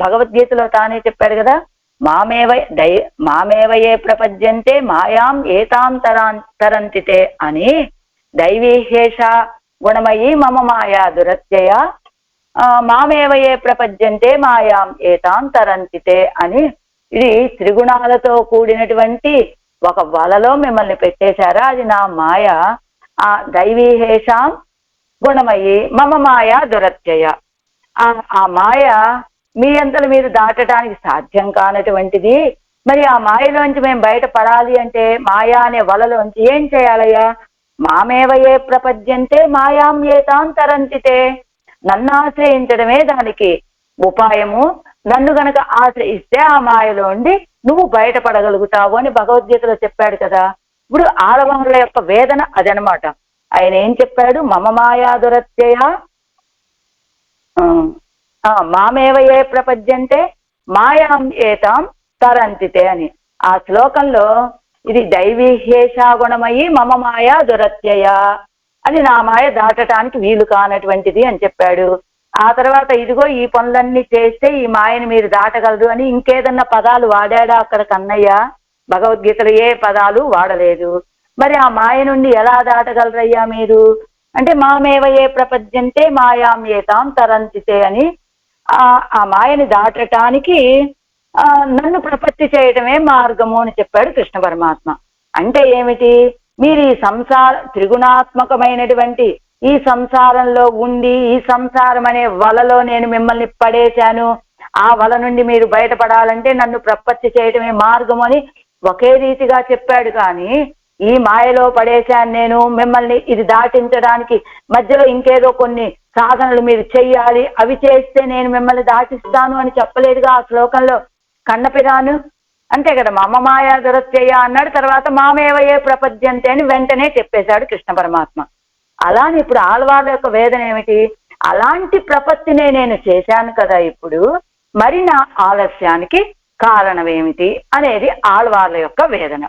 భగవద్గీతలో తానే చెప్పాడు కదా, మామేవయే ప్రపద్యంతే మాయాం ఏతాం తరంతితే అని, దైవీహేష గుణమయీ మమ మాయా దురత్యయ మామేవయే ప్రపద్యంతే మాయాం ఏతాం తరంతితే అని. ఇది త్రిగుణాలతో కూడినటువంటి ఒక వలలో మిమ్మల్ని పెట్టేశారా, అది నా మాయ. ఆ దైవీహేషాం గుణమయీ మమ మాయా దురత్యయ, ఆ మాయ మీ అంతలు మీరు దాటడానికి సాధ్యం కానటువంటిది. మరి ఆ మాయలోంచి మేము బయటపడాలి అంటే మాయా అనే వలలోంచి ఏం చేయాలయ్యా, మామేవయే ప్రపద్యంతే మాయాం ఏతాం తరంతితే, నన్ను ఆశ్రయించడమే దానికి ఉపాయము. నన్ను గనక ఆశ్రయిస్తే ఆ మాయలోండి నువ్వు బయటపడగలుగుతావు అని భగవద్గీతలో చెప్పాడు కదా. ఇప్పుడు ఆడవాళ్ళ యొక్క వేదన అదనమాట. ఆయన ఏం చెప్పాడు, మమ మాయా దురత్యయ మామేవయే ప్రపద్యంతే మాయాం ఏతాం తరంతితే అని. ఆ శ్లోకంలో ఇది దైవీహేషా గుణమయ్యి మమ మాయా దురత్యయ, అది నా మాయ దాటడానికి వీలు కానటువంటిది అని చెప్పాడు. ఆ తర్వాత ఇదిగో ఈ పనులన్నీ చేస్తే ఈ మాయని మీరు దాటగలరు అని ఇంకేదన్నా పదాలు వాడాడా అక్కడ కన్నయ్య? భగవద్గీతలో ఏ పదాలు వాడలేదు. మరి ఆ మాయ నుండి ఎలా దాటగలరయ్యా మీరు అంటే మామేవయే ప్రపద్యంతే మాయాం ఏతాం తరంతితే అని. ఆ మాయని దాటటానికి నన్ను ప్రపత్తి చేయటమే మార్గము అని చెప్పాడు కృష్ణ పరమాత్మ. అంటే ఏమిటి, మీరు ఈ త్రిగుణాత్మకమైనటువంటి ఈ సంసారంలో ఉండి ఈ సంసారం అనే వలలో నేను మిమ్మల్ని పడేశాను, ఆ వల నుండి మీరు బయటపడాలంటే నన్ను ప్రపత్తి చేయటమే మార్గం అని ఒకే రీతిగా చెప్పాడు. కానీ ఈ మాయలో పడేశాను నేను మిమ్మల్ని, ఇది దాటించడానికి మధ్యలో ఇంకేదో కొన్ని సాధనలు మీరు చెయ్యాలి, అవి చేస్తే నేను మిమ్మల్ని దాటిస్తాను అని చెప్పలేదుగా ఆ శ్లోకంలో కన్నపిరాను. అంతే కదా, మమ మాయా దురత్యయ అన్నాడు, తర్వాత మామేవయే ప్రపద్యంతే అని వెంటనే చెప్పేశాడు కృష్ణ పరమాత్మ. అలానే ఇప్పుడు ఆళ్వార్ల యొక్క వేదన ఏమిటి, అలాంటి ప్రపత్తినే నేను చేశాను కదా ఇప్పుడు, మరి నా ఆలస్యానికి కారణం ఏమిటి అనేది ఆళ్వార్ల యొక్క వేదన.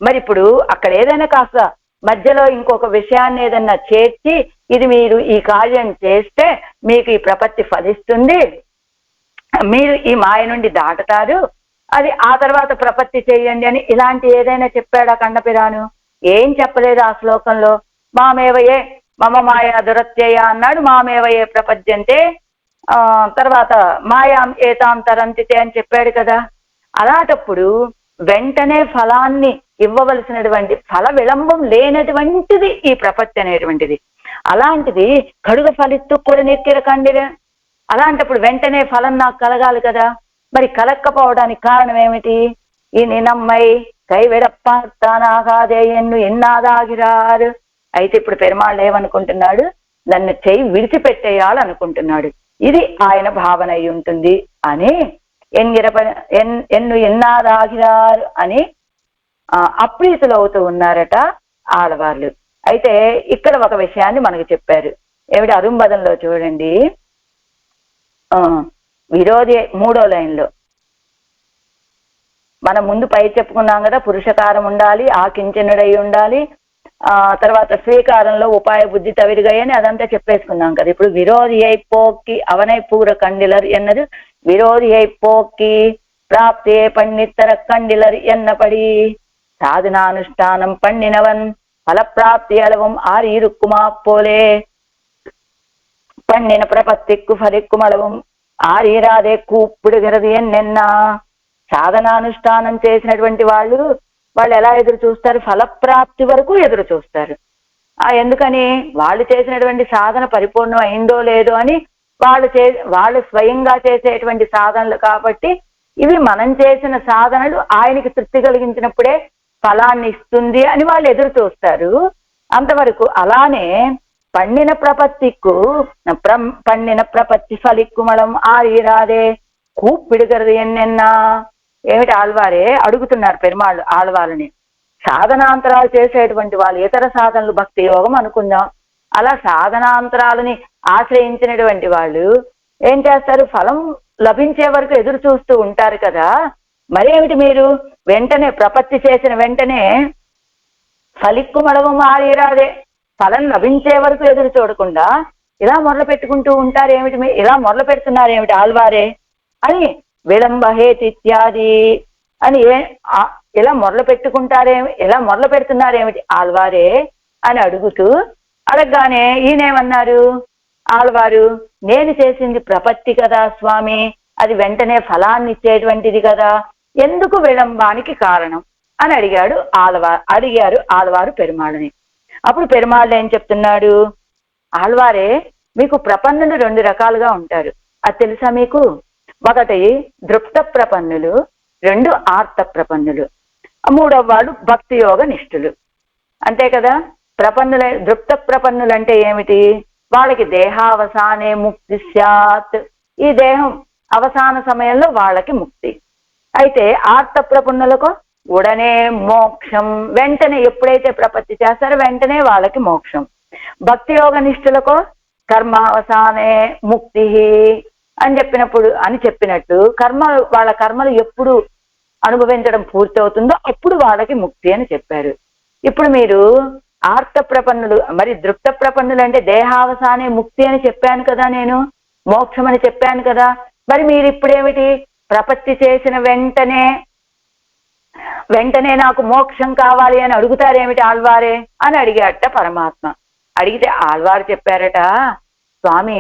మరి ఇప్పుడు అక్కడ ఏదైనా కాస్త మధ్యలో ఇంకొక విషయాన్ని ఏదన్నా చేర్చి ఇది మీరు ఈ కార్యం చేస్తే మీకు ఈ ప్రపత్తి ఫలిస్తుంది, మీరు ఈ మాయ నుండి దాటుతారు, అది ఆ తర్వాత ప్రపత్తి చేయండి అని ఇలాంటి ఏదైనా చెప్పాడా కన్నపిరాను? ఏం చెప్పలేదు ఆ శ్లోకంలో. మామేవయే మమ మాయా దురత్యయ అన్నాడు, మామేవయే ప్రపద్యంతే, తర్వాత మాయాం ఏతాం తరంతితే అని చెప్పాడు కదా. అలాంటప్పుడు వెంటనే ఫలాన్ని ఇవ్వవలసినటువంటి ఫల విళంబం లేనటువంటిది ఈ ప్రపత్తి అనేటువంటిది. అలాంటిది కడుగ ఫలిత్తు కూడా నెక్కిర కండిర. అలాంటప్పుడు వెంటనే ఫలం నాకు కలగాలి కదా, మరి కలక్కపోవడానికి కారణం ఏమిటి? ఈ నినమ్మై కైవెడప్పానాగాదే ఎన్ను ఎన్నాదాగిరారు. అయితే ఇప్పుడు పెరుమాళ్ళు ఏమనుకుంటున్నాడు, నన్ను చెయ్యి విడిచిపెట్టేయాలనుకుంటున్నాడు. ఇది ఆయన భావన అయి ఉంటుంది అని ఎన్ను ఎన్నాదాగిరారు అని అప్రీతులు అవుతూ ఉన్నారట ఆడవాళ్ళు. అయితే ఇక్కడ ఒక విషయాన్ని మనకు చెప్పారు. ఏమిటి, అరుంబదంలో చూడండి, విరోధి 3వ లైన్లో మనం ముందు పై చెప్పుకున్నాం కదా, పురుషకారం ఉండాలి, ఆకించనుడై ఉండాలి, తర్వాత స్వీకారంలో ఉపాయ బుద్ధి తవిరుగై అని అదంతా చెప్పేసుకున్నాం కదా. ఇప్పుడు విరోధి అయిపోకి అవనై పూర కండిలర్ ఎన్నది విరోధి అయిపోకి ప్రాప్తే పండిత్తర కండిలర్ ఎన్నపడి సాధనానుష్ఠానం పండినవన్ ఫలప్రాప్తి అలవం ఆరీరుక్కుమా పోలే పండిన ప్రపత్తిక్కు ఫలిక్కుమలవం ఆరీరాదే కూప్పుడుగరది ఎన్నెన్నా. సాధనానుష్ఠానం చేసినటువంటి వాళ్ళు ఎలా ఎదురు చూస్తారు? ఫలప్రాప్తి వరకు ఎదురు చూస్తారు. ఎందుకని? వాళ్ళు చేసినటువంటి సాధన పరిపూర్ణం అయిందో లేదో అని వాళ్ళు స్వయంగా చేసేటువంటి సాధనలు కాబట్టి ఇవి మనం చేసిన సాధనలు ఆయనకి తృప్తి కలిగించినప్పుడే ఫలాన్ని ఇస్తుంది అని వాళ్ళు ఎదురు చూస్తారు అంతవరకు. అలానే పండిన ప్రపత్తి ఫలిక్కుమలం ఆరీరాదే కూప్పిడుగరది ఎన్నెన్నా. ఏమిటి, ఆళ్వారే అడుగుతున్నారు పెరుమాళ్ళు ఆళ్వాళ్ళని. సాధనాంతరాలు చేసేటువంటి వాళ్ళు ఇతర సాధనలు భక్తి యోగం అనుకుందాం, అలా సాధనాంతరాలని ఆశ్రయించినటువంటి వాళ్ళు ఏం చేస్తారు? ఫలం లభించే వరకు ఎదురు చూస్తూ ఉంటారు కదా. మరేమిటి మీరు వెంటనే ప్రపత్తి చేసిన వెంటనే ఫలిక్కుమలవం ఆరీరాదే ఫలం లభించే వరకు ఎదురు చూడకుండా ఇలా మొదలు పెట్టుకుంటూ ఉంటారు ఏమిటి, ఇలా మొదలు పెడుతున్నారు ఏమిటి ఆళ్వారే అని విళంబహేతిత్యాది అని ఇలా మొదలు పెడుతున్నారేమిటి ఆళ్వారే అని అడగగానే ఈయనేమన్నారు ఆళ్వారు, నేను చేసింది ప్రపత్తి కదా స్వామి, అది వెంటనే ఫలాన్ని ఇచ్చేటువంటిది కదా, ఎందుకు విళంబానికి కారణం అని అడిగారు ఆళ్వారు పెరుమాళ్ళని. అప్పుడు పెరుమాళ్ళు ఏం చెప్తున్నాడు, ఆళ్వారే మీకు ప్రపన్నులు 2 రకాలుగా ఉంటారు, అది తెలుసా మీకు? ఒకటి దృప్త ప్రపన్నులు, 2 ఆర్త ప్రపన్నులు, 3వ వాడు భక్తి యోగ నిష్ఠులు. అంతే కదా. దృప్త ప్రపన్నులు అంటే ఏమిటి? వాళ్ళకి దేహావసానే ముక్తి స్యాత్, ఈ దేహం అవసాన సమయంలో వాళ్ళకి ముక్తి. అయితే ఆర్త ప్రపన్నులకు ఉడనే మోక్షం, వెంటనే ఎప్పుడైతే ప్రపత్తి చేస్తారో వెంటనే వాళ్ళకి మోక్షం. భక్తి యోగ నిష్ఠులకు కర్మావసానే ముక్తి అని చెప్పినట్టు వాళ్ళ కర్మలు ఎప్పుడు అనుభవించడం పూర్తవుతుందో అప్పుడు వాళ్ళకి ముక్తి అని చెప్పారు. ఇప్పుడు మీరు ఆర్త ప్రపన్నులు, మరి దృప్త ప్రపన్నులు అంటే దేహావసానే ముక్తి అని చెప్పాను కదా, నేను మోక్షం అని చెప్పాను కదా, మరి మీరు ఇప్పుడేమిటి ప్రపత్తి చేసిన వెంటనే నాకు మోక్షం కావాలి అని అడుగుతారేమిటి ఆళ్వారే అని అడిగాట పరమాత్మ. అడిగితే ఆళ్వారు చెప్పారట, స్వామి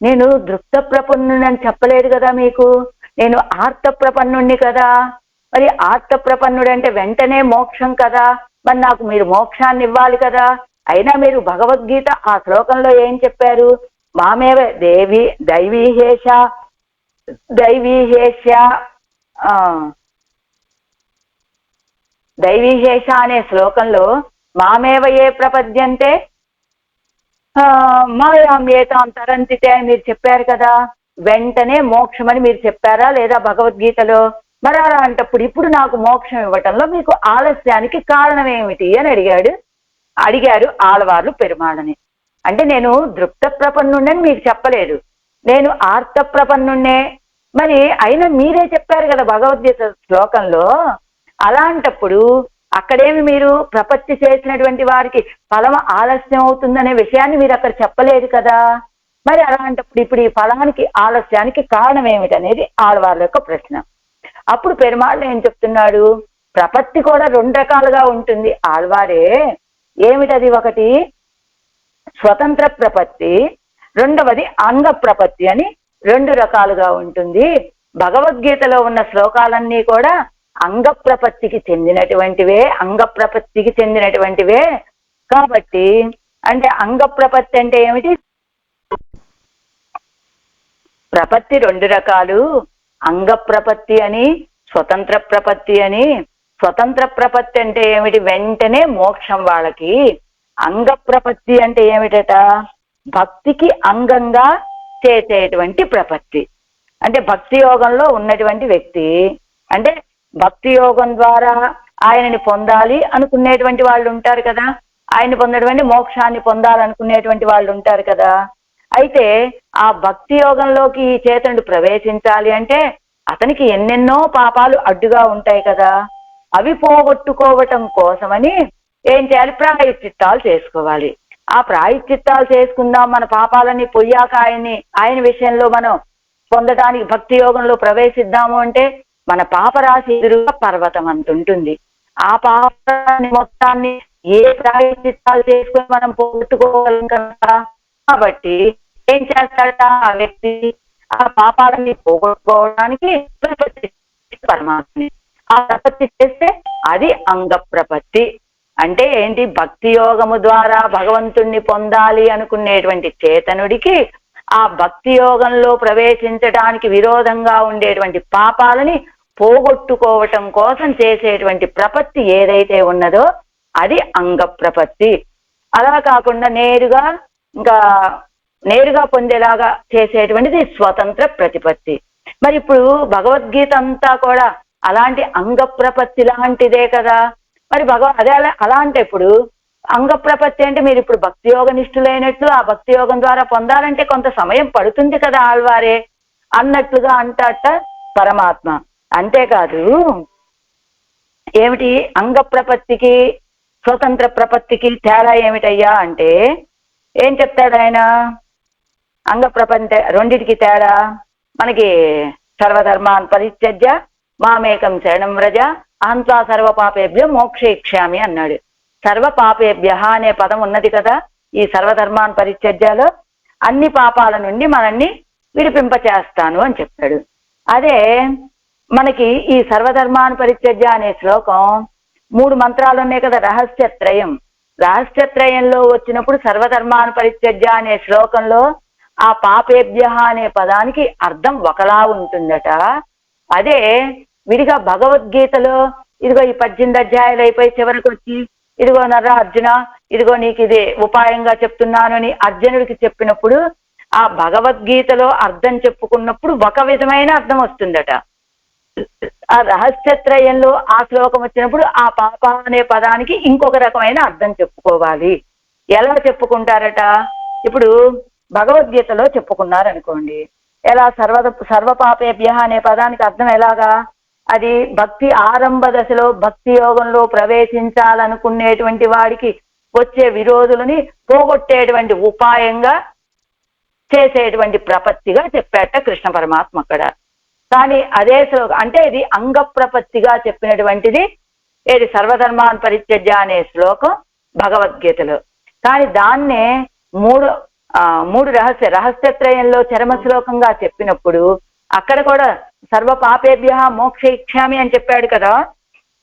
నేను దృప్త ప్రపన్నుని అని చెప్పలేదు కదా మీకు, నేను ఆర్త ప్రపన్నుణ్ణి కదా. మరి ఆర్త ప్రపన్నుడు అంటే వెంటనే మోక్షం కదా, మరి నాకు మీరు మోక్షాన్ని ఇవ్వాలి కదా, అయినా మీరు భగవద్గీత ఆ శ్లోకంలో ఏం చెప్పారు? మామేవ దేవి దైవీహేష దైవీహేష దైవీహేష అనే శ్లోకంలో మామేవ ఏ ప్రపద్యంతే మాయాం ఏతాం తరంతితే అని మీరు చెప్పారు కదా. వెంటనే మోక్షం అని మీరు చెప్పారా లేదా భగవద్గీతలో? మరి అలాంటప్పుడు ఇప్పుడు నాకు మోక్షం ఇవ్వటంలో మీకు ఆలస్యానికి కారణం ఏమిటి అని అడిగారు ఆళ్వార్లు పెరుమాళని. అంటే నేను దృప్త ప్రపన్నుండని మీకు చెప్పలేదు, నేను ఆర్త ప్రపన్నుండే. మరి అయినా మీరే చెప్పారు కదా భగవద్గీత శ్లోకంలో. అలాంటప్పుడు అక్కడేమి మీరు ప్రపత్తి చేసినటువంటి వారికి ఫలం ఆలస్యం అవుతుందనే విషయాన్ని మీరు అక్కడ చెప్పలేదు కదా. మరి అలాంటప్పుడు ఇప్పుడు ఈ ఫలానికి ఆలస్యానికి కారణం ఏమిటనేది ఆళ్వార్ల యొక్క ప్రశ్న. అప్పుడు పెరుమాళ్ళు ఏం చెప్తున్నాడు? ప్రపత్తి కూడా 2 రకాలుగా ఉంటుంది ఆళ్వారే. ఏమిటది? ఒకటి స్వతంత్ర ప్రపత్తి, రెండవది అంగ ప్రపత్తి అని 2 రకాలుగా ఉంటుంది. భగవద్గీతలో ఉన్న శ్లోకాలన్నీ కూడా అంగ ప్రపత్తికి చెందినటువంటివే. కాబట్టి అంటే అంగ ప్రపత్తి అంటే ఏమిటి? ప్రపత్తి 2 రకాలు, అంగ ప్రపత్తి అని స్వతంత్ర ప్రపత్తి అని. స్వతంత్ర ప్రపత్తి అంటే ఏమిటి? వెంటనే మోక్షం వాళ్ళకి. అంగ ప్రపత్తి అంటే ఏమిటట? భక్తికి అంగంగా చేసేటువంటి ప్రపత్తి. అంటే భక్తి యోగంలో ఉన్నటువంటి వ్యక్తి, అంటే భక్తి యోగం ద్వారా ఆయనని పొందాలి అనుకునేటువంటి వాళ్ళు ఉంటారు కదా, ఆయన్ని పొందటువంటి మోక్షాన్ని పొందాలనుకునేటువంటి వాళ్ళు ఉంటారు కదా. అయితే ఆ భక్తి యోగంలోకి ఈ చేతనుడు ప్రవేశించాలి అంటే అతనికి ఎన్నెన్నో పాపాలు అడ్డుగా ఉంటాయి కదా. అవి పోగొట్టుకోవటం కోసమని ఏం చేయాలి? ప్రాయశ్చిత్తాలు చేసుకోవాలి. ఆ ప్రాయశ్చిత్తాలు చేసుకుందాం, మన పాపాలన్నీ పొయ్యాక ఆయన విషయంలో మనం పొందడానికి భక్తి యోగంలో ప్రవేశిద్దాము అంటే మన పాపరాశి ఎదురుగా పర్వతం అంత ఉంటుంది. ఆ పాపాన్ని మొత్తాన్ని ఏ ప్రాయశ్చిత్తాలు చేసుకుని మనం పోగొట్టుకోగలం కదా. కాబట్టి ఏం చేస్తాడట ఆ వ్యక్తి? ఆ పాపాలని పోగొట్టుకోవడానికి పరమాత్మని ఆ ప్రపత్తి చేస్తే అది అంగ ప్రపత్తి. అంటే ఏంటి? భక్తి యోగము ద్వారా భగవంతుణ్ణి పొందాలి అనుకునేటువంటి చేతనుడికి ఆ భక్తి యోగంలో ప్రవేశించడానికి విరోధంగా ఉండేటువంటి పాపాలని పోగొట్టుకోవటం కోసం చేసేటువంటి ప్రపత్తి ఏదైతే ఉన్నదో అది అంగ ప్రపత్తి. అలా కాకుండా నేరుగా పొందేలాగా చేసేటువంటిది స్వతంత్ర ప్రతిపత్తి. మరి ఇప్పుడు భగవద్గీత అంతా కూడా అలాంటి అంగ ప్రపత్తి లాంటిదే కదా. మరి అలా అంటే ఇప్పుడు అంగ ప్రపత్తి అంటే మీరు ఇప్పుడు భక్తి యోగ నిష్ఠులైనట్లు ఆ భక్తి యోగం ద్వారా పొందాలంటే కొంత సమయం పడుతుంది కదా ఆళ్వారే అన్నట్లుగా అంటాట పరమాత్మ. అంతేకాదు ఏమిటి అంగ ప్రపత్తికి స్వతంత్ర ప్రపత్తికి తేడా ఏమిటయ్యా అంటే ఏం చెప్తాడు ఆయన? అంగ ప్రపంచ రెండిటికి తేడా మనకి సర్వధర్మాన్ పరిత్యజ్య మామేకం శరణం వ్రజ అహంత్వా సర్వ పాపేభ్య మోక్షయిష్యామి అన్నాడు. సర్వ పాపేభ్య అనే పదం ఉన్నది కదా ఈ సర్వధర్మాన్ పరిత్యజ్యలో. అన్ని పాపాల నుండి మనల్ని విడిపింపచేస్తాను అని చెప్పాడు. అదే మనకి ఈ సర్వధర్మాన్ పరిత్యజ్య అనే శ్లోకం 3 మంత్రాలు ఉన్నాయి కదా, రహస్యత్రయంలో వచ్చినప్పుడు సర్వధర్మాన్ పరిత్యజ్య అనే శ్లోకంలో ఆ పాపేభ్య అనే పదానికి అర్థం ఒకలా ఉంటుందట. అదే విడిగా భగవద్గీతలో ఇదిగో ఈ 18 అధ్యాయాలు అయిపోయి చివరికి వచ్చి ఇదిగో నర్ర అర్జున ఇదిగో నీకు ఇదే ఉపాయంగా చెప్తున్నాను అని అర్జునుడికి చెప్పినప్పుడు ఆ భగవద్గీతలో అర్థం చెప్పుకున్నప్పుడు ఒక విధమైన అర్థం వస్తుందట. ఆ రహస్యత్రయంలో ఆ శ్లోకం వచ్చినప్పుడు ఆ పాప అనే పదానికి ఇంకొక రకమైన అర్థం చెప్పుకోవాలి. ఎలా చెప్పుకుంటారట? ఇప్పుడు భగవద్గీతలో చెప్పుకున్నారనుకోండి, ఎలా సర్వ పాపేభ్య అనే పదానికి అర్థం ఎలాగా? అది భక్తి ఆరంభ దశలో భక్తి యోగంలో ప్రవేశించాలనుకునేటువంటి వాడికి వచ్చే విరోధులని పోగొట్టేటువంటి ఉపాయంగా చేసేటువంటి ప్రపత్తిగా చెప్పాట కృష్ణ పరమాత్మ అక్కడ. కానీ అదే శ్లోకం అంటే ఇది అంగ ప్రపత్తిగా చెప్పినటువంటిది ఏది సర్వధర్మాన్ పరిత్యజ్య అనే శ్లోకం భగవద్గీతలో. కానీ దాన్నే మూడు రహస్యత్రయంలో చరమ శ్లోకంగా చెప్పినప్పుడు అక్కడ కూడా సర్వ పాపేభ్య మోక్షయిష్యామి అని చెప్పాడు కదా.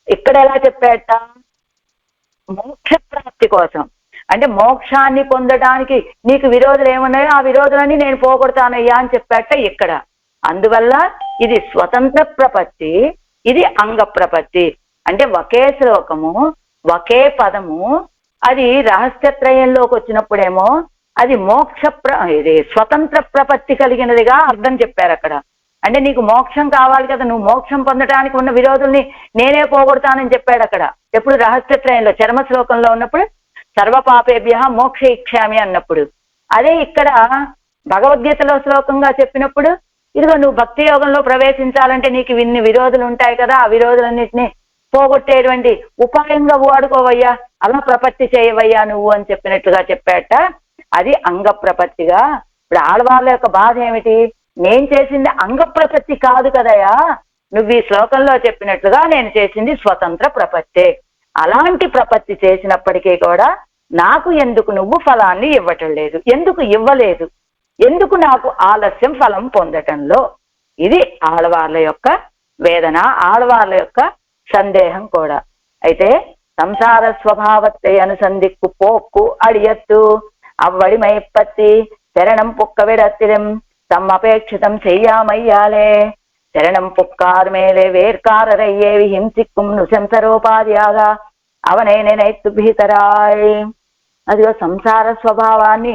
ఇక్కడ ఎలా చెప్పాట? మోక్ష ప్రాప్తి కోసం. అంటే మోక్షాన్ని పొందడానికి నీకు విరోధులు ఏమున్నాయో ఆ విరోధులని నేను పోగొడతానయ్యా అని చెప్పాట ఇక్కడ. అందువల్ల ఇది స్వతంత్ర ప్రపత్తి, ఇది అంగ ప్రపత్తి. అంటే ఒకే శ్లోకము, ఒకే పదము, అది రహస్యత్రయంలోకి వచ్చినప్పుడేమో అది ఇది స్వతంత్ర ప్రపత్తి కలిగినదిగా అర్థం చెప్పారు అక్కడ. అంటే నీకు మోక్షం కావాలి కదా, నువ్వు మోక్షం పొందడానికి ఉన్న విరోధుల్ని నేనే పోగొడతానని చెప్పాడు అక్కడ. ఎప్పుడు రహస్యత్రయంలో చర్మ శ్లోకంలో ఉన్నప్పుడు సర్వపాపేభ్య మోక్ష ఇచ్చామి అన్నప్పుడు. అదే ఇక్కడ భగవద్గీతలో శ్లోకంగా చెప్పినప్పుడు ఇదిగో నువ్వు భక్తి యోగంలో ప్రవేశించాలంటే నీకు ఇన్ని విరోధులు ఉంటాయి కదా, ఆ విరోధులన్నింటినీ పోగొట్టేటువంటి ఉపాయంగా వాడుకోవయ్యా, అలా ప్రపత్తి చేయవయ్యా నువ్వు అని చెప్పినట్లుగా చెప్పాట. అది అంగ ప్రపత్తిగా. ఇప్పుడు ఆడవాళ్ళ యొక్క బాధ ఏమిటి, నేను చేసింది అంగ ప్రపత్తి కాదు కదయా, నువ్వు ఈ శ్లోకంలో చెప్పినట్లుగా నేను చేసింది స్వతంత్ర ప్రపత్తే. అలాంటి ప్రపత్తి చేసినప్పటికీ కూడా నాకు ఎందుకు నువ్వు ఫలాన్ని ఇవ్వటం లేదు, ఎందుకు ఇవ్వలేదు, ఎందుకు నాకు ఆలస్యం ఫలం పొందటంలో? ఇది ఆడవాళ్ళ యొక్క వేదన, ఆడవాళ్ళ యొక్క సందేహం కూడా. అయితే సంసార స్వభావத்தை అనుసంధిక్కు పోక్కు అడియత్తు అవ్వడి మైపత్తి శరణం పుక్క విడత్తిరం తమ్మపేక్షితం చెయ్యామయ్యాలే శరణం పుక్కార్ మేలే వేర్కారరయ్యేవి హింసిక్కుం నుశంసరోపాధ్యాగా అవనేనైతు భీతరాయ్. అదిగో సంసార స్వభావాన్ని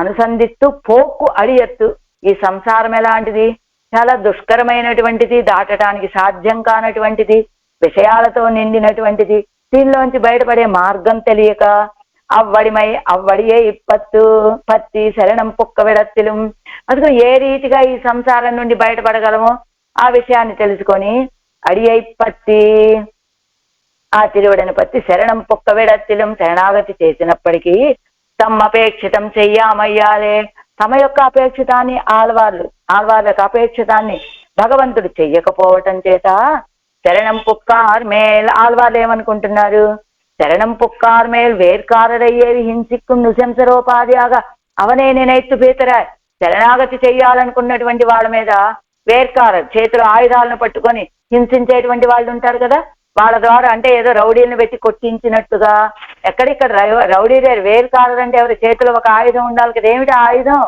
అనుసంధిస్తూ పోక్కు అడియత్తు. ఈ సంసారం ఎలాంటిది, చాలా దుష్కరమైనటువంటిది, దాటడానికి సాధ్యం కానటువంటిది, విషయాలతో నిండినటువంటిది. దీనిలోంచి బయటపడే మార్గం తెలియక అవ్వడియే పత్తి శరణం పుక్క విడత్తిలు. అదిగో ఏ రీతిగా ఈ సంసారం నుండి బయటపడగలమో ఆ విషయాన్ని తెలుసుకొని అడియై పత్తి, ఆ తిరువడని పత్తి శరణం పుక్క విడత్తిలం శరణాగతి చేసినప్పటికీ తమ్మపేక్షితం చెయ్యామయ్యాలే, తమ యొక్క అపేక్షితాన్ని ఆళ్వార్ల యొక్క అపేక్షితాన్ని భగవంతుడు చెయ్యకపోవటం చేత శరణం పుక్కార్ మేల్, ఆళ్వార్లు ఏమనుకుంటున్నారు, శరణం పుక్కార్ మేల్ వేర్కారరయ్యేవి హింసిక్కు నుశంసరోపాధ్యాగా అవనే నేనైతు భీతరా. శరణాగతి చెయ్యాలనుకున్నటువంటి వాళ్ళ మీద వేర్కార చేతిలో ఆయుధాలను పట్టుకొని హింసించేటువంటి వాళ్ళు ఉంటారు కదా, వాళ్ళ ద్వారా అంటే ఏదో రౌడీలను పెట్టి కొట్టించినట్టుగా. ఎక్కడిక్కడ రౌడీ వేర్కారర్ అంటే ఎవరి చేతిలో ఒక ఆయుధం ఉండాలి కదా, ఏమిటి ఆయుధం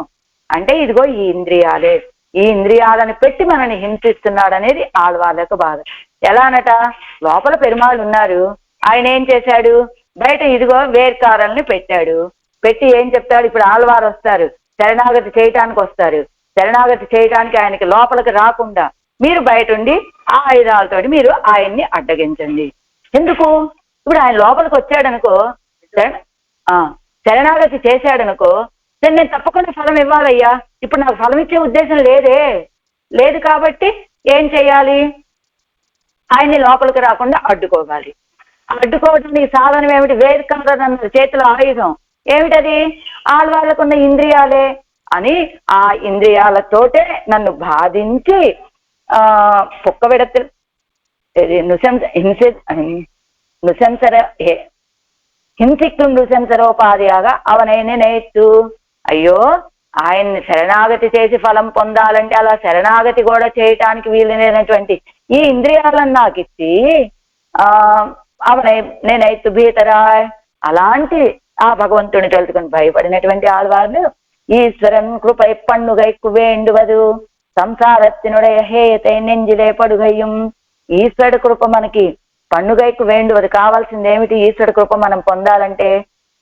అంటే ఇదిగో ఈ ఇంద్రియాలే, ఈ ఇంద్రియాలను పెట్టి మనల్ని హింసిస్తున్నాడు అనేది ఆళ్వాళ్ళ యొక్క బాధ. ఎలానట, లోపల పెరుమాళ్ళు ఉన్నారు, ఆయన ఏం చేశాడు, బయట ఇదిగో వేర్కారల్ని పెట్టాడు. పెట్టి ఏం చెప్తాడు, ఇప్పుడు ఆళ్వారు వస్తారు, శరణాగతి చేయటానికి వస్తారు, శరణాగతి చేయటానికి ఆయనకి లోపలికి రాకుండా మీరు బయట ఉండి ఆ ఆయుధాలతోటి మీరు ఆయన్ని అడ్డగించండి. ఎందుకు, ఇప్పుడు ఆయన లోపలికి వచ్చాడనుకో, శరణాగతి చేశాడనుకో, నేను తప్పకుండా ఫలం ఇవ్వాలయ్యా, ఇప్పుడు నాకు ఫలం ఇచ్చే ఉద్దేశం లేదు కాబట్టి ఏం చెయ్యాలి, ఆయన్ని లోపలికి రాకుండా అడ్డుకోవాలి. అడ్డుకోవడానికి సాధనం ఏమిటి, వేర్కారర్ అన్న చేతిలో ఆయుధం ఏమిటది, ఆళ్వాళ్ళకున్న ఇంద్రియాలే అని ఆ ఇంద్రియాలతోటే నన్ను బాధించి పుక్క విడత హింసిక్కు నుశంసరోపాధ్యాగా అవనేనైతు. అయ్యో, ఆయన్ని శరణాగతి చేసి ఫలం పొందాలంటే అలా శరణాగతి కూడా చేయటానికి వీలైనటువంటి ఈ ఇంద్రియాలను నాకు ఇచ్చి నేనైతు భీతరాయ్. అలాంటి ఆ భగవంతుని తెలుసుకుని భయపడినటువంటి ఆళ్వార్లు ఈశ్వరన్ కృపై పన్నుగైక్కు వేండువదు సంసారத்தினுடைய హేయతై నెంజిలే పడుగయ్యం. ఈశ్వరుడు కృప మనకి పన్నుగైక్కు వేండువదు, కావాల్సింది ఏమిటి, ఈశ్వరుడు కృప మనం పొందాలంటే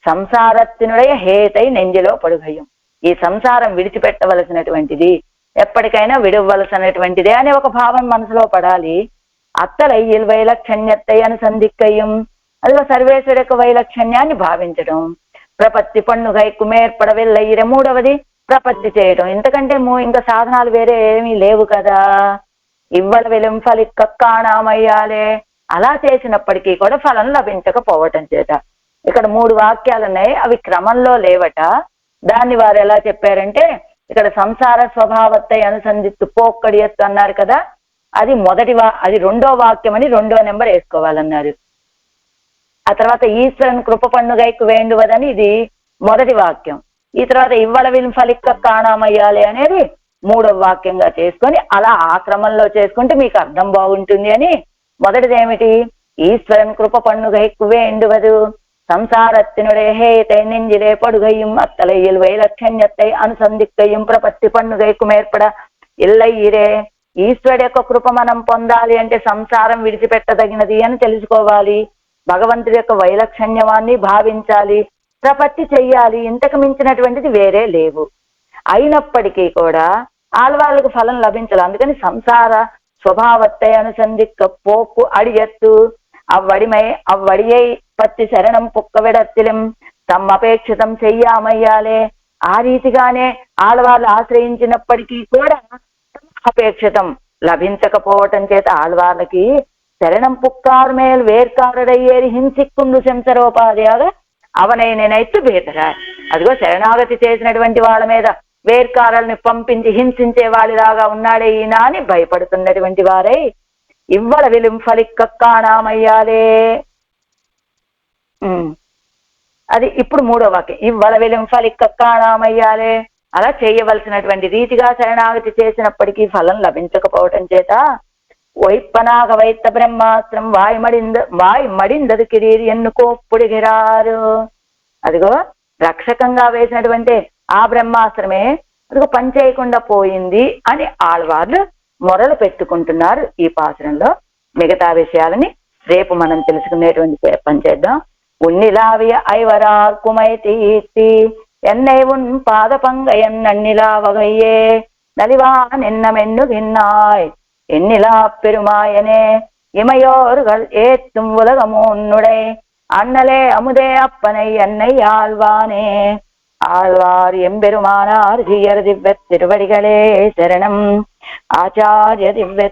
సంసారத்தினுடைய హేయతై నెంజిలో పడుగయ్యం. ఈ సంసారం విడిచిపెట్టవలసినటువంటిది, ఎప్పటికైనా విడవలసినటువంటిదే అనే ఒక భావం మనసులో పడాలి. అత్తలయ్యిల్ వైలక్షణ్యత్తై అనుసంధిక్కయ్యం, అదిగో సర్వేశ్వరు యొక్క వైలక్షణ్యాన్ని భావించడం. ప్రపత్తి పన్నుగైక్కు మేర్పడవెల్లయ్యిరే, మూడవది ప్రపత్తి చేయడం. ఇంతకంటే ఇంకా సాధనాలు వేరే ఏమీ లేవు కదా. ఇవ్వల వెలుం ఫలిక్క కాణామయ్యాలే, అలా చేసినప్పటికీ కూడా ఫలం లభించకపోవటం చేత ఇక్కడ 3 వాక్యాలు ఉన్నాయి, అవి క్రమంలో లేవట. దాన్ని వారు ఎలా చెప్పారంటే, ఇక్కడ సంసార స్వభావத்தை అనుసంధిత్తు పోక్కడియత్తు అన్నారు కదా, అది అది 2వ వాక్యం అని 2వ నెంబర్ వేసుకోవాలన్నారు. ఆ తర్వాత ఈశ్వరన్ కృప పన్నుగైక్కు వేండువదని ఇది 1వ వాక్యం. ఈ తర్వాత ఇవ్వల విలుం ఫలిక్క కాణామయ్యాలి అనేది 3వ వాక్యంగా చేసుకొని అలా ఆ క్రమంలో చేసుకుంటే మీకు అర్థం బాగుంటుంది అని. మొదటిది ఏమిటి, ఈశ్వరన్ కృప పన్నుగైక్కు వేండువదు സംസാരത്തിനുടെ ഹേയത്തെ നെഞ്ചിലെ പടുകയും അത്തലയിൽ వైలక్షణ్యத்தை అనుసంధిక్కയും ప్రపత్తి పన్నుగైకు మేర్పడ ఇల్లయ్యిరే. ఈశ్వరుడి యొక్క కృప మనం పొందాలి అంటే సంసారం విడిచిపెట్టదగినది అని తెలుసుకోవాలి. భగవంతుడి యొక్క వైలక్షణ్యమాన్ని భావించాలి, ప్రపత్తి చెయ్యాలి. ఇంతకు మించినటువంటిది వేరే లేవు. అయినప్పటికీ కూడా ఆళ్వాళ్ళకు ఫలం లభించదు. అందుకని సంసార స్వభావத்தை అనుసంధిక్క పోకు అడియత్తు అవ్వడియై పత్తి శరణం పుక్కవిడత్తిలం తమ్మపేక్షితం చెయ్యామయ్యాలే. ఆ రీతిగానే ఆళ్వాళ్ళు ఆశ్రయించినప్పటికీ కూడా అపేక్షితం లభించకపోవటం చేత ఆళ్వాళ్ళకి శరణం పుక్కారు మేలు వేర్కారుడయ్యేది హింసిక్కుండు శంసరోపాధ్యాగ అవనై నేనైతే బేతరా. అదిగో శరణాగతి చేసినటువంటి వాళ్ళ మీద వేర్కారల్ని పంపించి హింసించే వాళ్ళలాగా ఉన్నాడే ఈయన అని భయపడుతున్నటువంటి వారై ఇవ్వల విలుం ఫలిక్కక్కాణామయ్యాలే. అది ఇప్పుడు మూడో వాక్యం. ఇవ్వల విలుం ఫలిక్కక్కాణామయ్యాలే. అలా చేయవలసినటువంటి రీతిగా శరణాగతి చేసినప్పటికీ ఫలం లభించకపోవటం చేత వైప్పనాగ వైత్త బ్రహ్మాస్త్రం వాయి మడిందది కిరీరి ఎన్నుకోప్పుడిగిరారు. అదిగో రక్షకంగా వేసినటువంటి ఆ బ్రహ్మాస్త్రమే అదిగో పనిచేయకుండా పోయింది అని ఆళ్వార్లు మొరలు పెట్టుకుంటున్నారు. ఈ పాసురంలో మిగతా విషయాలని రేపు మనం తెలుసుకునేటువంటి పనిచేద్దాం. ఉన్నిలావియ ఐవరార్కుమైతి என்னை உன் பாத பங்கையன் நன்னிலா வகையே நலிவா நின்னமென்னு கின்னாய் எண்ணிலா பெருமாயனே இமையோர்கள் ஏத்தும் உலகமோ உன்னுடை அண்ணலே அமுதே அப்பனை என்னை ஆழ்வானே. ஆழ்வார் எம்பெருமானார் ஜீயர் திவ்ய திருவடிகளே சரணம். ஆச்சாரிய திவ்ய